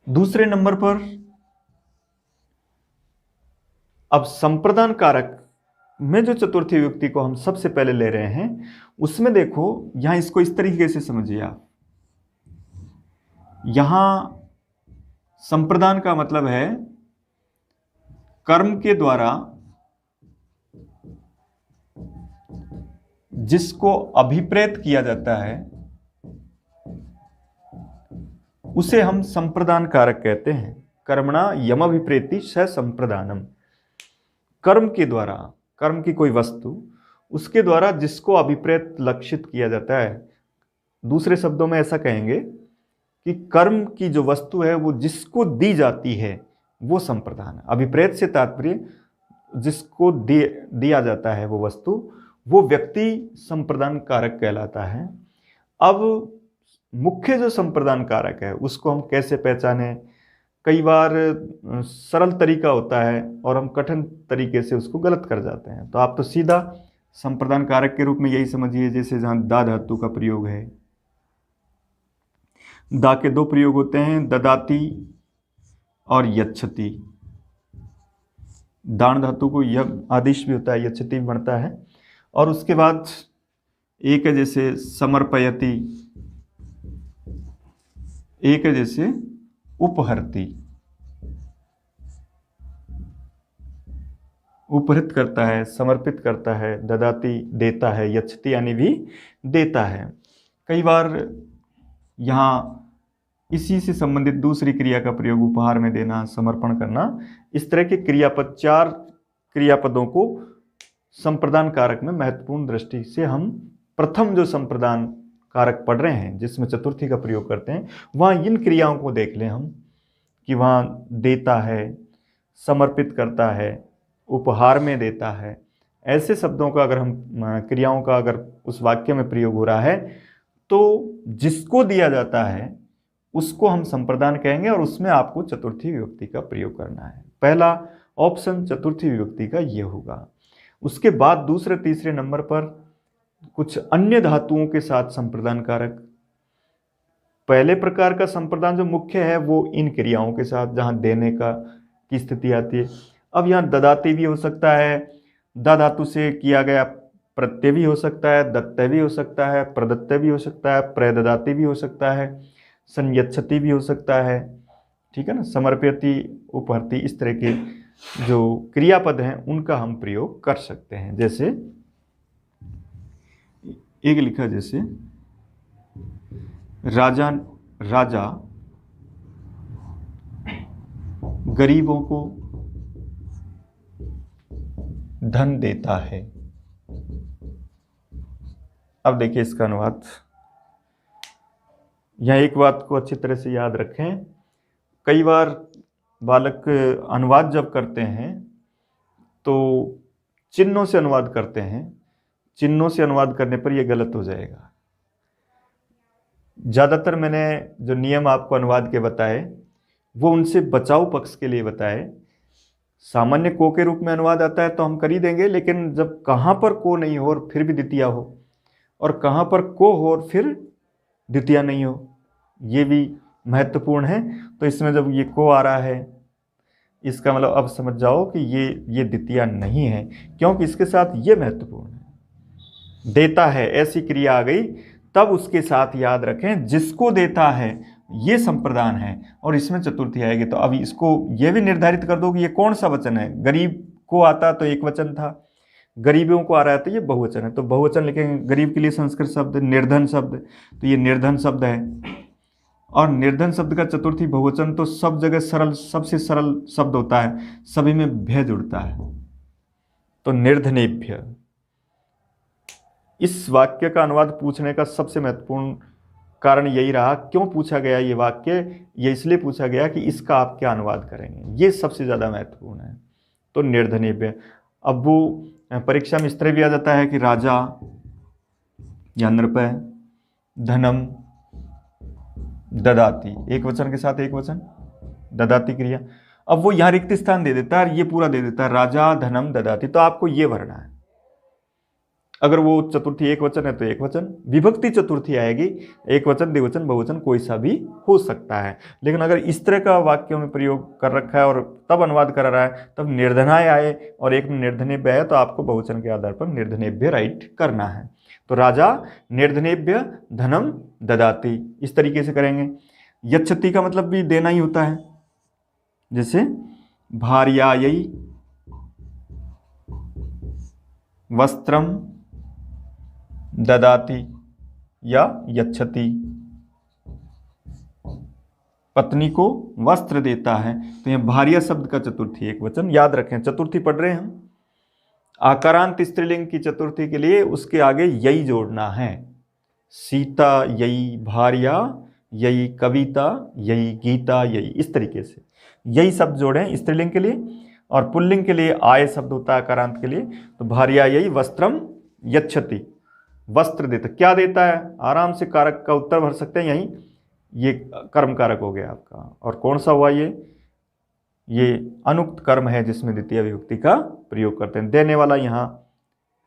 दूसरे नंबर पर अब संप्रदान कारक में जो चतुर्थी विभक्ति को हम सबसे पहले ले रहे हैं, उसमें देखो यहां इसको इस तरीके से समझिए आप। यहां संप्रदान का मतलब है कर्म के द्वारा जिसको अभिप्रेत किया जाता है उसे हम संप्रदान कारक कहते हैं। कर्मणा यमभिप्रेति स संप्रदानम। कर्म के द्वारा, कर्म की कोई वस्तु, उसके द्वारा जिसको अभिप्रेत लक्षित किया जाता है, दूसरे शब्दों में ऐसा कहेंगे कि कर्म की जो वस्तु है वो जिसको दी जाती है वो संप्रदान। अभिप्रेत से तात्पर्य जिसको दिया जाता है वो वस्तु, वो व्यक्ति संप्रदान कारक कहलाता है। अब मुख्य जो संप्रदान कारक है उसको हम कैसे पहचानें? कई बार सरल तरीका होता है और हम कठिन तरीके से उसको गलत कर जाते हैं। तो आप तो सीधा संप्रदान कारक के रूप में यही समझिए, जैसे जहाँ दा धातु का प्रयोग है। दा के दो प्रयोग होते हैं, ददाती और यच्छति। दान धातु को यह आदेश भी होता है, यच्छति भी बनता है। और उसके बाद एक है जैसे समर्पयति, एक है जैसे उपहरति। उपहृत करता है, समर्पित करता है, ददाती देता है, यच्छति यानी भी देता है। कई बार यहाँ इसी से संबंधित दूसरी क्रिया का प्रयोग उपहार में देना, समर्पण करना, इस तरह के क्रियापद, 4 क्रियापदों को संप्रदान कारक में महत्वपूर्ण दृष्टि से हम प्रथम जो संप्रदान कारक पढ़ रहे हैं जिसमें चतुर्थी का प्रयोग करते हैं, वहाँ इन क्रियाओं को देख लें हम कि वहाँ देता है, समर्पित करता है, उपहार में देता है। ऐसे शब्दों का अगर हम, क्रियाओं का अगर उस वाक्य में प्रयोग हो रहा है तो जिसको दिया जाता है उसको हम संप्रदान कहेंगे और उसमें आपको चतुर्थी विभक्ति का प्रयोग करना है। पहला ऑप्शन चतुर्थी विभक्ति का ये होगा। उसके बाद दूसरे तीसरे नंबर पर कुछ अन्य धातुओं के साथ संप्रदान कारक। पहले प्रकार का संप्रदान जो मुख्य है वो इन क्रियाओं के साथ, जहां देने का की स्थिति आती है। अब यहाँ ददाती भी हो सकता है, दा धातु से किया गया प्रत्यय भी हो सकता है, दत्तय भी हो सकता है, प्रदत्तय भी हो सकता है, प्रददाती भी हो सकता है, संयच्छति भी हो सकता है, ठीक है ना, समर्पयति, उपहरति, इस तरह के जो क्रियापद हैं उनका हम प्रयोग कर सकते हैं। जैसे एक लिखा, जैसे राजा गरीबों को धन देता है। अब देखिए इसका अनुवाद। यहाँ एक बात को अच्छी तरह से याद रखें, कई बार बालक अनुवाद जब करते हैं तो चिन्हों से अनुवाद करते हैं। चिन्हों से अनुवाद करने पर यह गलत हो जाएगा। ज़्यादातर मैंने जो नियम आपको अनुवाद के बताए वो उनसे बचाव पक्ष के लिए बताए। सामान्य को के रूप में अनुवाद आता है तो हम कर ही देंगे, लेकिन जब कहाँ पर को नहीं हो और फिर भी द्वितीया हो, और कहाँ पर को हो और फिर द्वितीया नहीं हो, ये भी महत्वपूर्ण है। तो इसमें जब ये को आ रहा है, इसका मतलब अब समझ जाओ कि ये द्वितीया नहीं है, क्योंकि इसके साथ ये महत्वपूर्ण है। देता है ऐसी क्रिया आ गई, तब उसके साथ याद रखें जिसको देता है ये संप्रदान है और इसमें चतुर्थी आएगी। तो अब इसको ये भी निर्धारित कर दो कि ये कौन सा वचन है। गरीब को आता तो एक वचन था, गरीबों को आ रहा है तो ये बहुवचन है, तो बहुवचन लिखेंगे। गरीब के लिए संस्कृत शब्द निर्धन शब्द, तो ये निर्धन शब्द है। और निर्धन शब्द का चतुर्थी बहुवचन तो सब जगह सरल, सबसे सरल शब्द होता है, सभी में भय जुड़ता है, तो निर्धनेभ्य। इस वाक्य का अनुवाद पूछने का सबसे महत्वपूर्ण कारण यही रहा। क्यों पूछा गया ये वाक्य? ये इसलिए पूछा गया कि इसका आप क्या अनुवाद करेंगे, ये सबसे ज़्यादा महत्वपूर्ण है। तो निर्धनेभ्य। अब वो परीक्षा में इस तरह भी आ जाता है कि राजा या नृपय धनम ददाती, एक वचन के साथ एक वचन, ददाती क्रिया। अब वो यहाँ रिक्त स्थान दे देता है और ये पूरा दे देता है, राजा धनम ददाती। तो आपको ये भरना है। अगर वो चतुर्थी एक वचन है तो एक वचन, विभक्ति चतुर्थी आएगी, एक वचन, द्विवचन, बहुवचन कोई सा भी हो सकता है। लेकिन अगर इस तरह का वाक्यों में प्रयोग कर रखा है और तब अनुवाद कर रहा है, तब निर्धनाय आए और एक में निर्धनेभ्य आए, तो आपको बहुवचन के आधार पर निर्धनेभ्य राइट करना है। तो राजा निर्धनेभ्य धनम ददाती, इस तरीके से करेंगे। यच्छति का मतलब भी देना ही होता है, जैसे भार्यायै वस्त्रम ददाती या यच्छति। पत्नी को वस्त्र देता है। तो यह भार्या शब्द का चतुर्थी एक वचन याद रखें। चतुर्थी पढ़ रहे हैं हम, आकारांत स्त्रीलिंग की चतुर्थी के लिए उसके आगे यही जोड़ना है। सीता यही, भार्या यही, कविता यही, गीता यही, इस तरीके से यही शब्द जोड़ें स्त्रीलिंग के लिए। और पुल्लिंग के लिए आय शब्द होता है आकारांत के लिए। तो भार्या यही वस्त्रम यच्छति, वस्त्र देता। क्या देता है? आराम से कारक का उत्तर भर सकते हैं यही, ये कर्म कारक हो गया आपका। और कौन सा हुआ ये अनुक्त कर्म है जिसमें द्वितीय विभक्ति का प्रयोग करते हैं। देने वाला यहाँ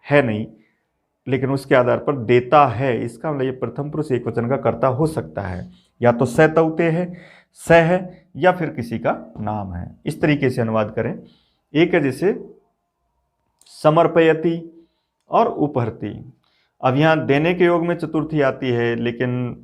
है नहीं, लेकिन उसके आधार पर देता है, इसका मतलब ये प्रथम पुरुष एक वचन का कर्ता हो सकता है। या तो स तौते है, स है, या फिर किसी का नाम है। इस तरीके से अनुवाद करें। एक है जैसे समर्पयति और उपहरति। अब यहाँ देने के योग में चतुर्थी आती है, लेकिन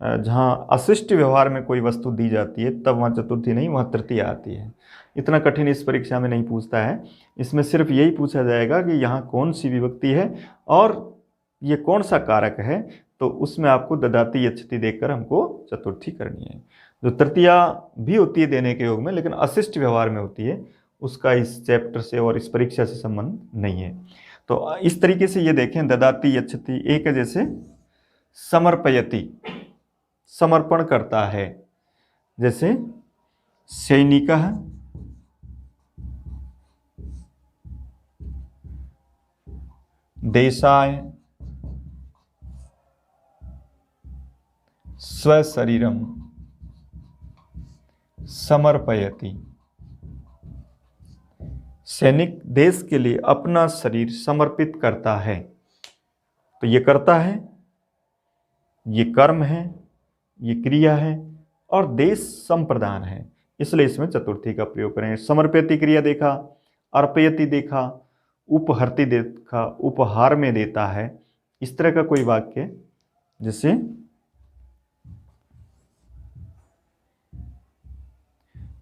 जहाँ अशिष्ट व्यवहार में कोई वस्तु दी जाती है तब वहाँ चतुर्थी नहीं, वहाँ तृतीया आती है। इतना कठिन इस परीक्षा में नहीं पूछता है। इसमें सिर्फ यही पूछा जाएगा कि यहाँ कौन सी विभक्ति है और ये कौन सा कारक है। तो उसमें आपको ददाती यच्छति देखकर हमको चतुर्थी करनी है। जो तृतीया भी होती है देने के योग में, लेकिन अशिष्ट व्यवहार में होती है, उसका इस चैप्टर से और इस परीक्षा से संबंध नहीं है। तो इस तरीके से ये देखें, ददाती यच्छति। एक है जैसे समर्पयति, समर्पण करता है, जैसे सैनिकः देशाय स्वशरीरम समर्पयति। सैनिक देश के लिए अपना शरीर समर्पित करता है। तो ये करता है, ये कर्म है, ये क्रिया है, और देश संप्रदान है, इसलिए इसमें चतुर्थी का प्रयोग करें। समर्पयति क्रिया देखा, अर्पयति देखा, उपहरति देखा, उपहार में देता है। इस तरह का कोई वाक्य जैसे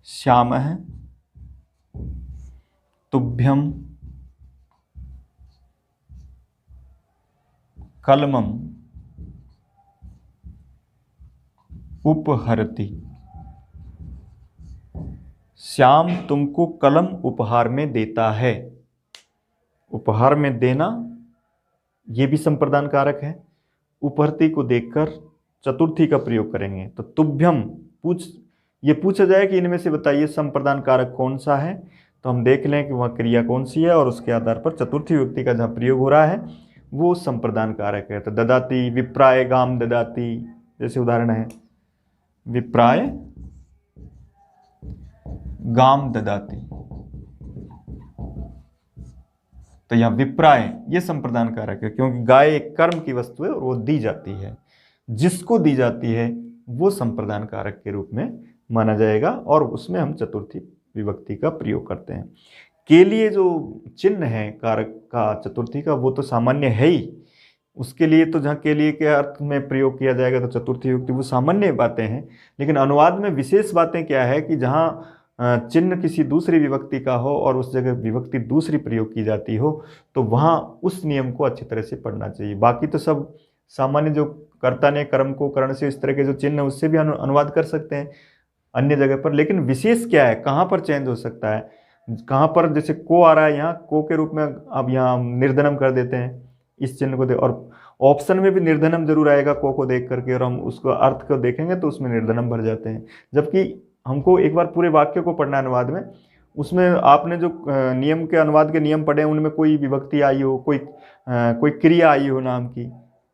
श्यामः तुभ्यं कलमं उपहरति। श्याम तुमको कलम उपहार में देता है। उपहार में देना ये भी संप्रदान कारक है। उपहरति को देखकर चतुर्थी का प्रयोग करेंगे। तो तुभ्यम ये पूछा जाए कि इनमें से बताइए संप्रदान कारक कौन सा है, तो हम देख लें कि वह क्रिया कौन सी है, और उसके आधार पर चतुर्थी विभक्ति का जहाँ प्रयोग हो रहा है वो संप्रदान कारक है। तो ददाती, विप्राय गाम ददाती, जैसे उदाहरण है विप्राय गाम ददाती। तो यहाँ विप्राय ये संप्रदान कारक है, क्योंकि गाय एक कर्म की वस्तु है और वो दी जाती है। जिसको दी जाती है वो संप्रदान कारक के रूप में माना जाएगा, और उसमें हम चतुर्थी विभक्ति का प्रयोग करते हैं। के लिए जो चिन्ह है कारक का चतुर्थी का, वो तो सामान्य है ही। उसके लिए तो जहाँ के लिए के अर्थ में प्रयोग किया जाएगा तो चतुर्थी विभक्ति, वो सामान्य बातें हैं। लेकिन अनुवाद में विशेष बातें क्या है कि जहाँ चिन्ह किसी दूसरी विभक्ति का हो और उस जगह विभक्ति दूसरी प्रयोग की जाती हो, तो वहाँ उस नियम को अच्छी तरह से पढ़ना चाहिए। बाकी तो सब सामान्य, जो कर्ता ने कर्म को करण से इस तरह के जो चिन्ह, उससे भी अनुवाद कर सकते हैं अन्य जगह पर। लेकिन विशेष क्या है, कहाँ पर चेंज हो सकता है, कहाँ पर जैसे को आ रहा है, यहाँ को के रूप में अब यहाँ हम निर्धनम कर देते हैं इस चिन्ह को और ऑप्शन में भी निर्धनम जरूर आएगा को देख करके, और हम उसको अर्थ को देखेंगे तो उसमें निर्धनम भर जाते हैं। जबकि हमको एक बार पूरे वाक्य को पढ़ना अनुवाद में, उसमें आपने जो नियम के अनुवाद के नियम पढ़े उनमें कोई विभक्ति आई हो, कोई क्रिया आई हो नाम की,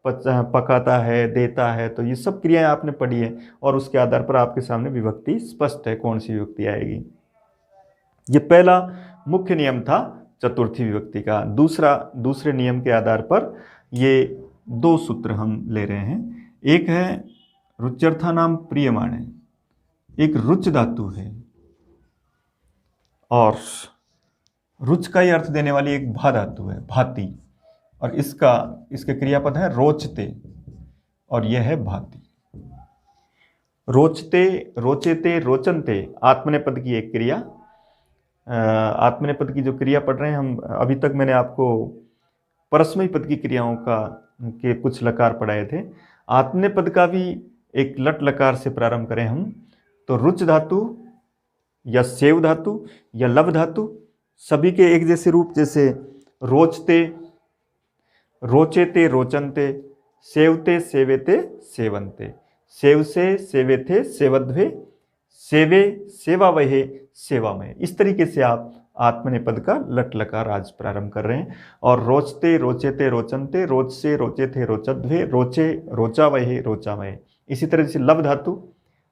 पकाता है, देता है, तो ये सब क्रियाएं आपने पढ़ी है, और उसके आधार पर आपके सामने विभक्ति स्पष्ट है कौन सी विभक्ति आएगी। ये पहला मुख्य नियम था चतुर्थी विभक्ति का। दूसरे नियम के आधार पर ये दो सूत्र हम ले रहे हैं। एक है रुच्यर्था नाम प्रियमाणे, एक रुच धातु है, और रुच का ही अर्थ देने वाली एक भा धातु है, भाति, और इसके क्रियापद है रोचते, और यह है भाति। रोचते, रोचेते, रोचनते आत्मनेपद की एक क्रिया। आत्मनेपद की जो क्रिया पढ़ रहे हैं हम, अभी तक मैंने आपको परस्मयी पद की क्रियाओं के कुछ लकार पढ़ाए थे। आत्मनेपद का भी एक लट लकार से प्रारंभ करें हम, तो रुच धातु या सेव धातु या लव धातु सभी के एक जैसे रूप, जैसे रोचते, रोचेते, रोचनते, सेवते, सेवेते, सेवन्ते, सेव से, सेवेथे, सेवध्वे, सेवे, सेवावहे, सेवामय। इस तरीके से आप आत्मनेपद का लट लकार आज प्रारंभ कर रहे हैं। और रोचते, रोचेते, रोचनते, रोच से, रोचेथे, रोचध्वे, रोचे, रोचावहे, रोचामय। इसी तरह से लव धातु,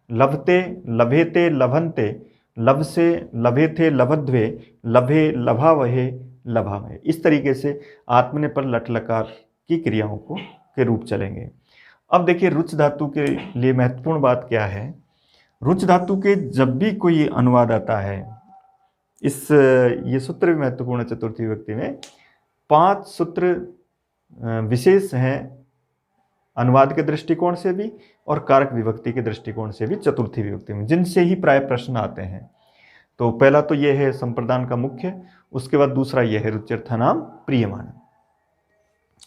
लभते, लभेते, लभन्ते, लभ से, लभेथे, लभध्वे, लभे, लभावहे, लभामय। इस तरीके से आत्मनेपद लट लकार की क्रियाओं के रूप चलेंगे। अब देखिए रुच धातु के लिए महत्वपूर्ण बात क्या है। रुच धातु के जब भी कोई अनुवाद आता है, ये सूत्र भी महत्वपूर्ण है चतुर्थी विभक्ति में। 5 सूत्र विशेष हैं अनुवाद के दृष्टिकोण से भी और कारक विभक्ति के दृष्टिकोण से भी चतुर्थी विभक्ति में, जिनसे ही प्राय प्रश्न आते हैं। तो पहला तो ये है संप्रदान का मुख्य, उसके बाद दूसरा ये है रुच्यर्थानाम प्रीयमाणम।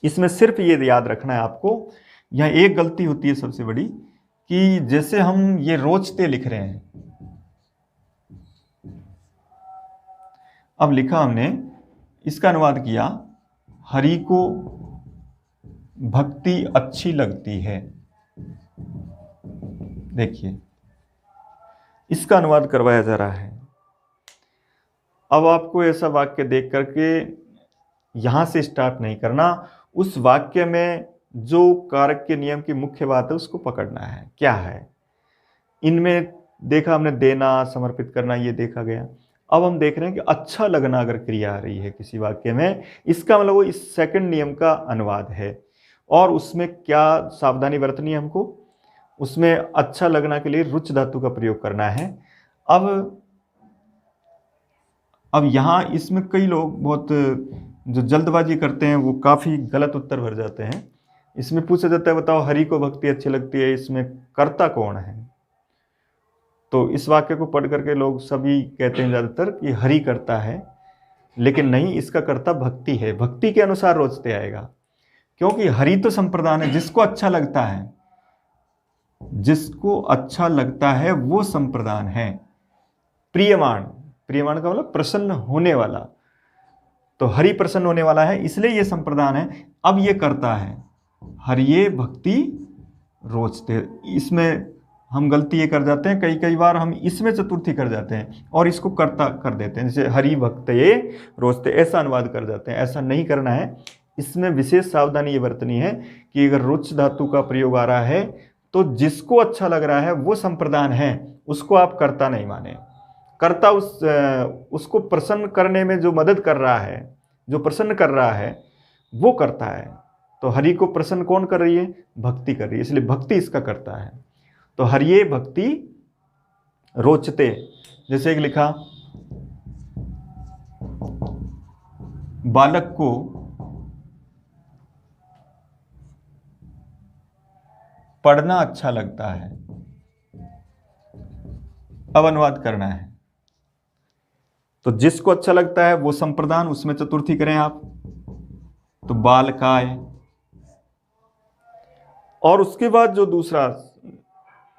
इसमें सिर्फ ये याद रखना है आपको, यहाँ एक गलती होती है सबसे बड़ी, कि जैसे हम ये रोचते लिख रहे हैं, अब लिखा हमने, इसका अनुवाद किया हरि को भक्ति अच्छी लगती है। देखिए इसका अनुवाद करवाया जा रहा है। अब आपको ऐसा वाक्य देख करके यहां से स्टार्ट नहीं करना, उस वाक्य में जो कारक के नियम की मुख्य बात है उसको पकड़ना है। क्या है इनमें, देखा हमने देना, समर्पित करना, ये देखा गया। अब हम देख रहे हैं कि अच्छा लगना अगर क्रिया आ रही है किसी वाक्य में, इसका मतलब वो इस सेकंड नियम का अनुवाद है। और उसमें क्या सावधानी बरतनी है हमको, उसमें अच्छा लगना के लिए रुच धातु का प्रयोग करना है। अब यहाँ इसमें कई लोग बहुत जो जल्दबाजी करते हैं वो काफ़ी गलत उत्तर भर जाते हैं। इसमें पूछा जाता है बताओ हरि को भक्ति अच्छी लगती है, इसमें कर्ता कौन है। तो इस वाक्य को पढ़ करके लोग सभी कहते हैं ज़्यादातर कि हरि कर्ता है, लेकिन नहीं, इसका कर्ता भक्ति है। भक्ति के अनुसार रोचते आएगा, क्योंकि हरि तो संप्रदान है, जिसको अच्छा लगता है, जिसको अच्छा लगता है वो संप्रदान है। प्रियमाण, प्रियमाण का मतलब प्रसन्न होने वाला, तो हरि प्रसन्न होने वाला है, इसलिए ये संप्रदान है। अब ये करता है हरिये भक्ति रोचते। इसमें हम गलती ये कर जाते हैं, कई बार हम इसमें चतुर्थी कर जाते हैं और इसको कर्ता कर देते हैं, जैसे हरि भक्त ये रोचते, ऐसा अनुवाद कर जाते हैं। ऐसा नहीं करना है। इसमें विशेष सावधानी ये बरतनी है कि अगर रुच धातु का प्रयोग आ रहा है तो जिसको अच्छा लग रहा है वो संप्रदान है, उसको आप कर्ता नहीं माने। कर्ता उसको प्रसन्न करने में जो मदद कर रहा है, जो प्रसन्न कर रहा है, वो करता है। तो हरि को प्रसन्न कौन कर रही है, भक्ति कर रही है, इसलिए भक्ति इसका करता है। तो हरिये भक्ति रोचते, जैसे एक लिखा बालक को पढ़ना अच्छा लगता है। अब अनुवाद करना है, तो जिसको अच्छा लगता है वो संप्रदान, उसमें चतुर्थी करें आप, तो बालकाय। और उसके बाद जो दूसरा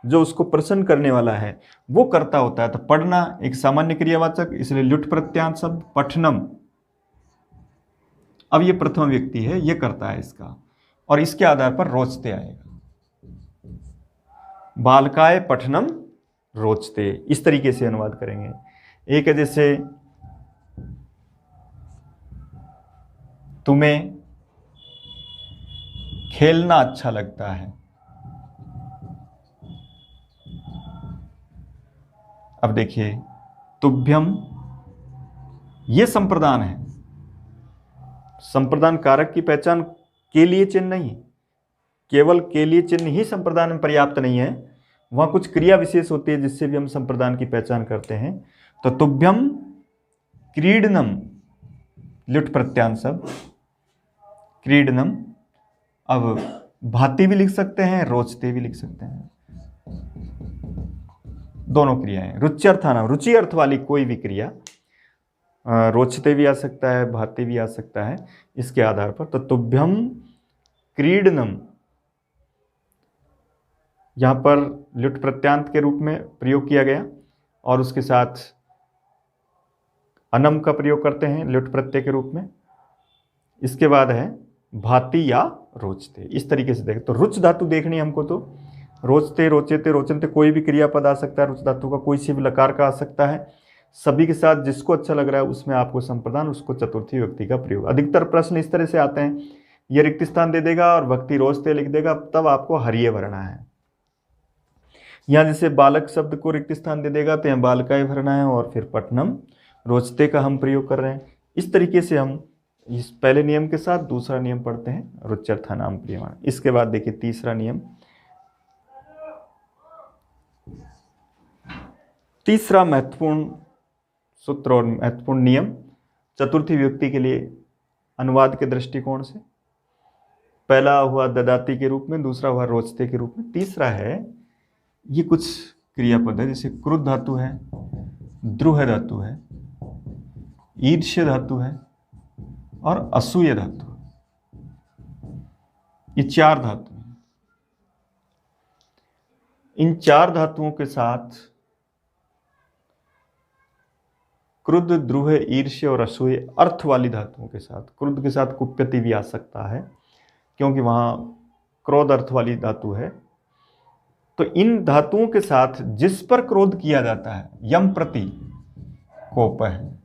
जो उसको प्रसन्न करने वाला है वो कर्ता होता है। तो पढ़ना एक सामान्य क्रियावाचक, इसलिए लुट प्रत्यांत शब्द पठनम। अब ये प्रथम व्यक्ति है, ये करता है इसका, और इसके आधार पर रोचते आएगा। बालकाय पठनम रोचते, इस तरीके से अनुवाद करेंगे। एक है जैसे तुम्हें खेलना अच्छा लगता है। अब देखिए तुभ्यम, ये संप्रदान है। संप्रदान कारक की पहचान के लिए चिन्ह नहीं, केवल के लिए चिन्ह ही संप्रदान में पर्याप्त नहीं है, वहां कुछ क्रिया विशेष होती है जिससे भी हम संप्रदान की पहचान करते हैं। तो तुभ्यम क्रीडनम, लुट प्रत्यांत शब्द क्रीडनम। अब भाति भी लिख सकते हैं, रोचते भी लिख सकते हैं, दोनों क्रियाएं। रुच्यर्थानाम, रुचि अर्थ वाली कोई भी क्रिया, रोचते भी आ सकता है, भाति भी आ सकता है, इसके आधार पर। तो तुभ्यम क्रीडनम यहाँ पर लुट प्रत्यांत के रूप में प्रयोग किया गया और उसके साथ अनम का प्रयोग करते हैं लुट प्रत्यय के रूप में। इसके बाद है भाति या रोचते। इस तरीके से देखें तो रुच धातु देखनी है हमको, तो रोचते, रोचेते, रोचनते, कोई भी क्रियापद आ सकता है रुच धातु का, कोई सी भी लकार का आ सकता है। सभी के साथ जिसको अच्छा लग रहा है उसमें आपको संप्रदान, उसको चतुर्थी विभक्ति का प्रयोग। अधिकतर प्रश्न इस तरह से आते हैं, ये रिक्त स्थान दे देगा और भक्ति रोचते लिख देगा, तब आपको हरिये भरना है। यहाँ जैसे बालक शब्द को रिक्त स्थान दे देगा तो यहाँ बालकाय भरना है, और फिर पठनम रोचते का हम प्रयोग कर रहे हैं। इस तरीके से हम इस पहले नियम के साथ दूसरा नियम पढ़ते हैं, रुच्यर्थानाम प्रियमाण। इसके बाद देखिए तीसरा नियम, तीसरा महत्वपूर्ण सूत्र और महत्वपूर्ण नियम चतुर्थी विभक्ति के लिए अनुवाद के दृष्टिकोण से। पहला हुआ ददाती के रूप में, दूसरा हुआ रोचते के रूप में, तीसरा है ये कुछ क्रियापद है, जैसे क्रुद्ध धातु है, द्रुह धातु है, ईर्ष्य धातु है और असूय धातु। ये चार धातु हैं। इन चार धातुओं के साथ क्रुद्ध, द्रुह, ईर्ष्य और असूय अर्थ वाली धातुओं के साथ, क्रुद्ध के साथ कुप्यति भी आ सकता है क्योंकि वहां क्रोध अर्थ वाली धातु है। तो इन धातुओं के साथ जिस पर क्रोध किया जाता है, यम प्रति कोप है,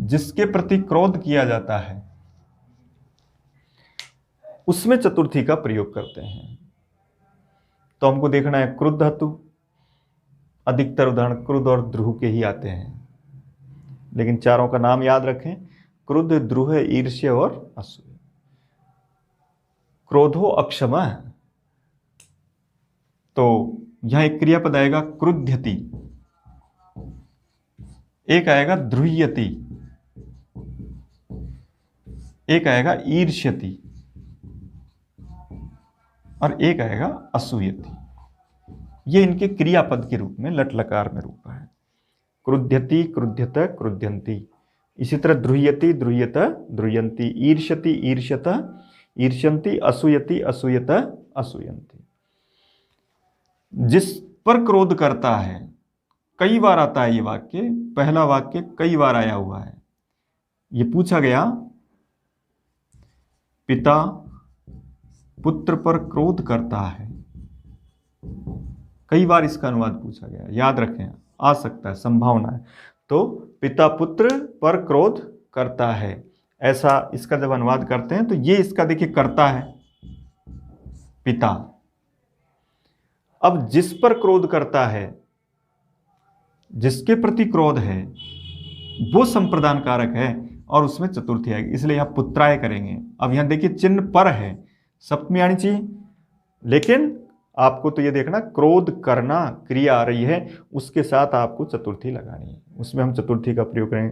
जिसके प्रति क्रोध किया जाता है उसमें चतुर्थी का प्रयोग करते हैं। तो हमको देखना है क्रुद्ध धातु, अधिकतर उदाहरण क्रुद्ध और द्रुह के ही आते हैं, लेकिन चारों का नाम याद रखें, क्रुद्ध, द्रुह, ईर्ष्य और असूय। क्रोधो अक्षमा है, तो यहां एक क्रियापद आएगा क्रुध्यति, एक आएगा द्रुह्यति, एक आएगा ईर्ष्यति और एक आएगा असूयति। ये इनके क्रियापद के रूप में लट लकार में रूप है। क्रुध्यति, क्रुध्यत, क्रुध्यन्ति। इसी तरह द्रुह्यति, द्रुह्यत, द्रुह्यन्ति, ईर्ष्यति, ईर्ष्यत, ईर्ष्यन्ति, असूयति, असूयत, असूयन्ति। जिस पर क्रोध करता है, कई बार आता है ये वाक्य, पहला वाक्य कई बार आया हुआ है। ये पूछा गया पिता पुत्र पर क्रोध करता है, कई बार इसका अनुवाद पूछा गया, याद रखें, आ सकता है, संभावना है। तो पिता पुत्र पर क्रोध करता है, ऐसा इसका जब अनुवाद करते हैं तो ये इसका देखिए करता है पिता। अब जिस पर क्रोध करता है, जिसके प्रति क्रोध है, वो संप्रदान कारक है और उसमें चतुर्थी आएगी, इसलिए यहां पुत्राय करेंगे। अब यहां देखिए चिन्ह पर है, सप्तमी आनी चाहिए, लेकिन आपको तो ये देखना क्रोध करना क्रिया आ रही है, उसके साथ आपको चतुर्थी लगानी है, उसमें हम चतुर्थी का प्रयोग करेंगे।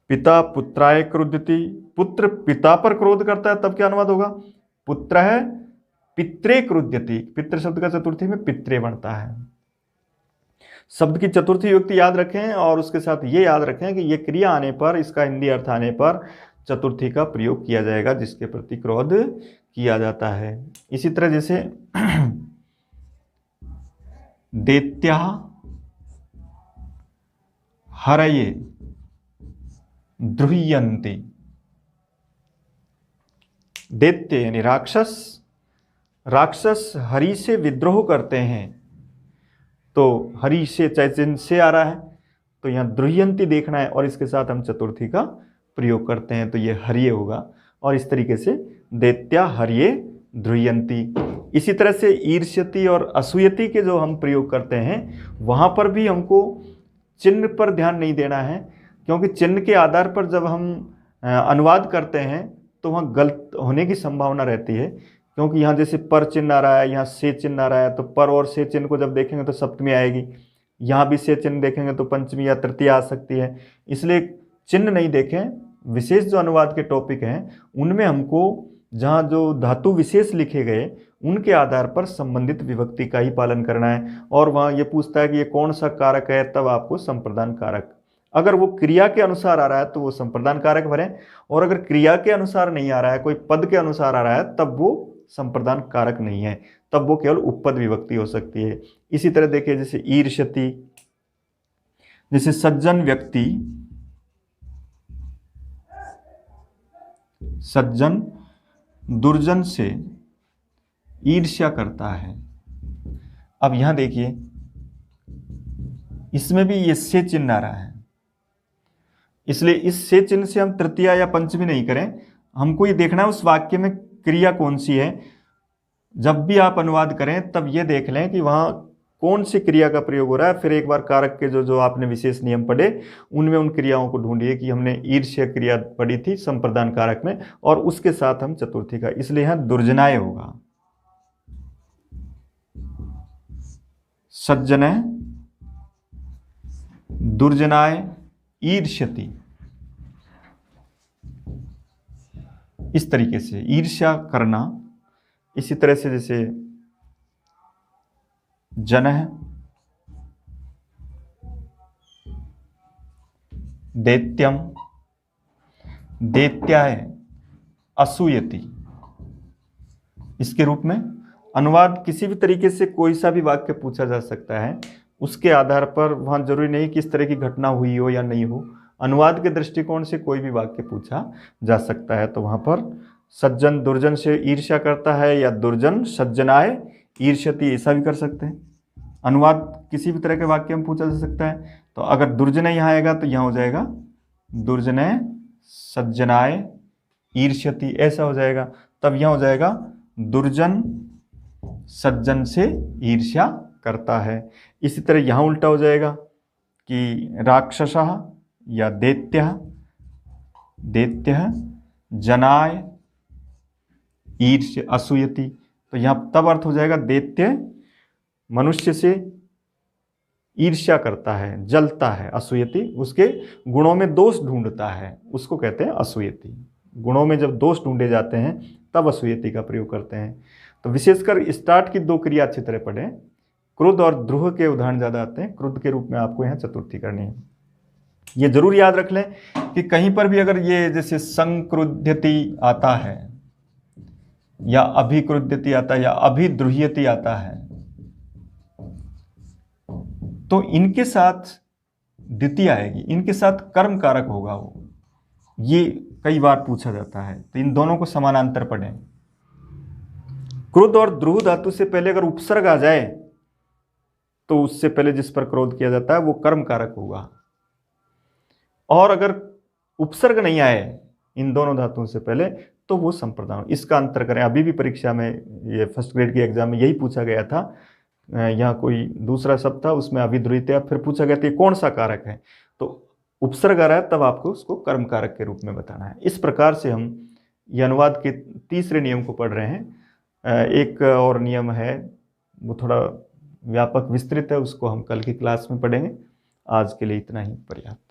पिता पुत्राय क्रुद्धति, पुत्र पिता पर क्रोध करता है, तब क्या अनुवाद होगा? पुत्र है पित्रे क्रुध्यति। पितृ शब्द का चतुर्थी में पित्रे बनता है। शब्द की चतुर्थी विभक्ति याद रखें और उसके साथ ये याद रखें कि ये क्रिया आने पर, इसका हिंदी अर्थ आने पर चतुर्थी का प्रयोग किया जाएगा जिसके प्रति क्रोध किया जाता है। इसी तरह जैसे दैत्या हरये द्रुह्यन्ति। दैत्य यानी राक्षस, राक्षस हरि से विद्रोह करते हैं, तो हरि से चैतन्य से आ रहा है, तो यहां द्रुह्यन्ति देखना है और इसके साथ हम चतुर्थी का प्रयोग करते हैं, तो ये हरिये होगा। और इस तरीके से दैत्या हरिये द्रुह्यन्ति। इसी तरह से ईर्ष्यति और असूयति के जो हम प्रयोग करते हैं, वहां पर भी हमको चिन्ह पर ध्यान नहीं देना है, क्योंकि चिन्ह के आधार पर जब हम अनुवाद करते हैं तो वहाँ गलत होने की संभावना रहती है। क्योंकि यहाँ जैसे पर चिन्ह आ रहा है, यहाँ से चिन्ह आ रहा है, तो पर और से चिन्ह को जब देखेंगे तो सप्तमी आएगी, यहाँ भी से चिन्ह देखेंगे तो पंचमी या तृतीया आ सकती है। इसलिए चिन्ह नहीं देखें, विशेष जो अनुवाद के टॉपिक हैं उनमें हमको जहाँ जो धातु विशेष लिखे गए उनके आधार पर संबंधित विभक्ति का ही पालन करना है। और वहाँ ये पूछता है कि ये कौन सा कारक है, तब आपको संप्रदान कारक, अगर वो क्रिया के अनुसार आ रहा है तो वो संप्रदान कारक भरें, और अगर क्रिया के अनुसार नहीं आ रहा है, कोई पद के अनुसार आ रहा है, तब वो संप्रदान कारक नहीं है, तब वो केवल उपपद विभक्ति हो सकती है। इसी तरह देखिए जैसे ईर्ष्यति, जैसे सज्जन व्यक्ति, सज्जन दुर्जन से ईर्ष्या करता है। अब यहां देखिए इसमें भी ये से चिन्ह आ रहा है, इसलिए इस से चिन्ह से हम तृतीया या पंचमी नहीं करें, हमको ये देखना है उस वाक्य में क्रिया कौन सी है। जब भी आप अनुवाद करें तब ये देख लें कि वहां कौन सी क्रिया का प्रयोग हो रहा है। फिर एक बार कारक के जो आपने विशेष नियम पढ़े उनमें उन क्रियाओं को ढूंढिए कि हमने ईर्ष्य क्रिया पढ़ी थी संप्रदान कारक में, और उसके साथ हम चतुर्थी का, इसलिए यहां दुर्जनाय होगा। सज्जनय दुर्जनाय ईर्ष्यति, इस तरीके से ईर्ष्या करना। इसी तरह से जैसे जनः दैत्यम दैत्याय असूयति, इसके रूप में अनुवाद किसी भी तरीके से कोई सा भी वाक्य पूछा जा सकता है, उसके आधार पर वहां जरूरी नहीं कि इस तरह की घटना हुई हो या नहीं हो, अनुवाद के दृष्टिकोण से कोई भी वाक्य पूछा जा सकता है। तो वहां पर सज्जन दुर्जन से ईर्ष्या करता है या दुर्जन सज्जनाय ईर्ष्यति, ऐसा भी कर सकते हैं। अनुवाद किसी भी तरह के वाक्य में पूछा जा सकता है। तो अगर दुर्जनय यहाँ आएगा तो यहाँ हो जाएगा दुर्जनय सज्जनाय ईर्ष्यति, ऐसा हो जाएगा। तब यहाँ हो जाएगा दुर्जन सज्जन से ईर्ष्या करता है। इसी तरह यहाँ उल्टा हो जाएगा कि राक्षसः या दैत्यः दैत्यः जनाय ईर्ष्य असूयति, तो यहाँ तब अर्थ हो जाएगा दैत्य मनुष्य से ईर्ष्या करता है, जलता है। असूयति उसके गुणों में दोष ढूंढता है, उसको कहते हैं असूयति। गुणों में जब दोष ढूंढे जाते हैं तब असूयति का प्रयोग करते हैं। तो विशेषकर स्टार्ट की दो क्रिया अच्छी तरह पढ़ें। क्रुद्ध और द्रुह के उदाहरण ज़्यादा आते हैं, क्रुद्ध के रूप में आपको यहाँ चतुर्थी करनी है। ये जरूर याद रख लें कि कहीं पर भी अगर ये जैसे संक्रुध्यति आता है या अभिक्रुध्यति आता है या अभिद्रुह्यति आता है, तो इनके साथ द्वितीय आएगी, इनके साथ कर्म कारक होगा वो, ये कई बार पूछा जाता है। तो इन दोनों को समानांतर पढ़ें। क्रोध और द्रुह धातु से पहले अगर उपसर्ग आ जाए तो उससे पहले जिस पर क्रोध किया जाता है वो कर्म कारक होगा, और अगर उपसर्ग नहीं आए इन दोनों धातुओं से पहले तो वो संप्रदान। इसका अंतर करें। अभी भी परीक्षा में ये फर्स्ट ग्रेड के एग्जाम में यही पूछा गया था, यहाँ कोई दूसरा शब्द था उसमें अभिद्रुहित, फिर पूछा गया था कौन सा कारक है, तो उपसर्ग आ रहा है तब आपको उसको कर्म कारक के रूप में बताना है। इस प्रकार से हम ये अनुवाद के तीसरे नियम को पढ़ रहे हैं। एक और नियम है वो थोड़ा व्यापक विस्तृत है, उसको हम कल की क्लास में पढ़ेंगे। आज के लिए इतना ही पर्याप्त।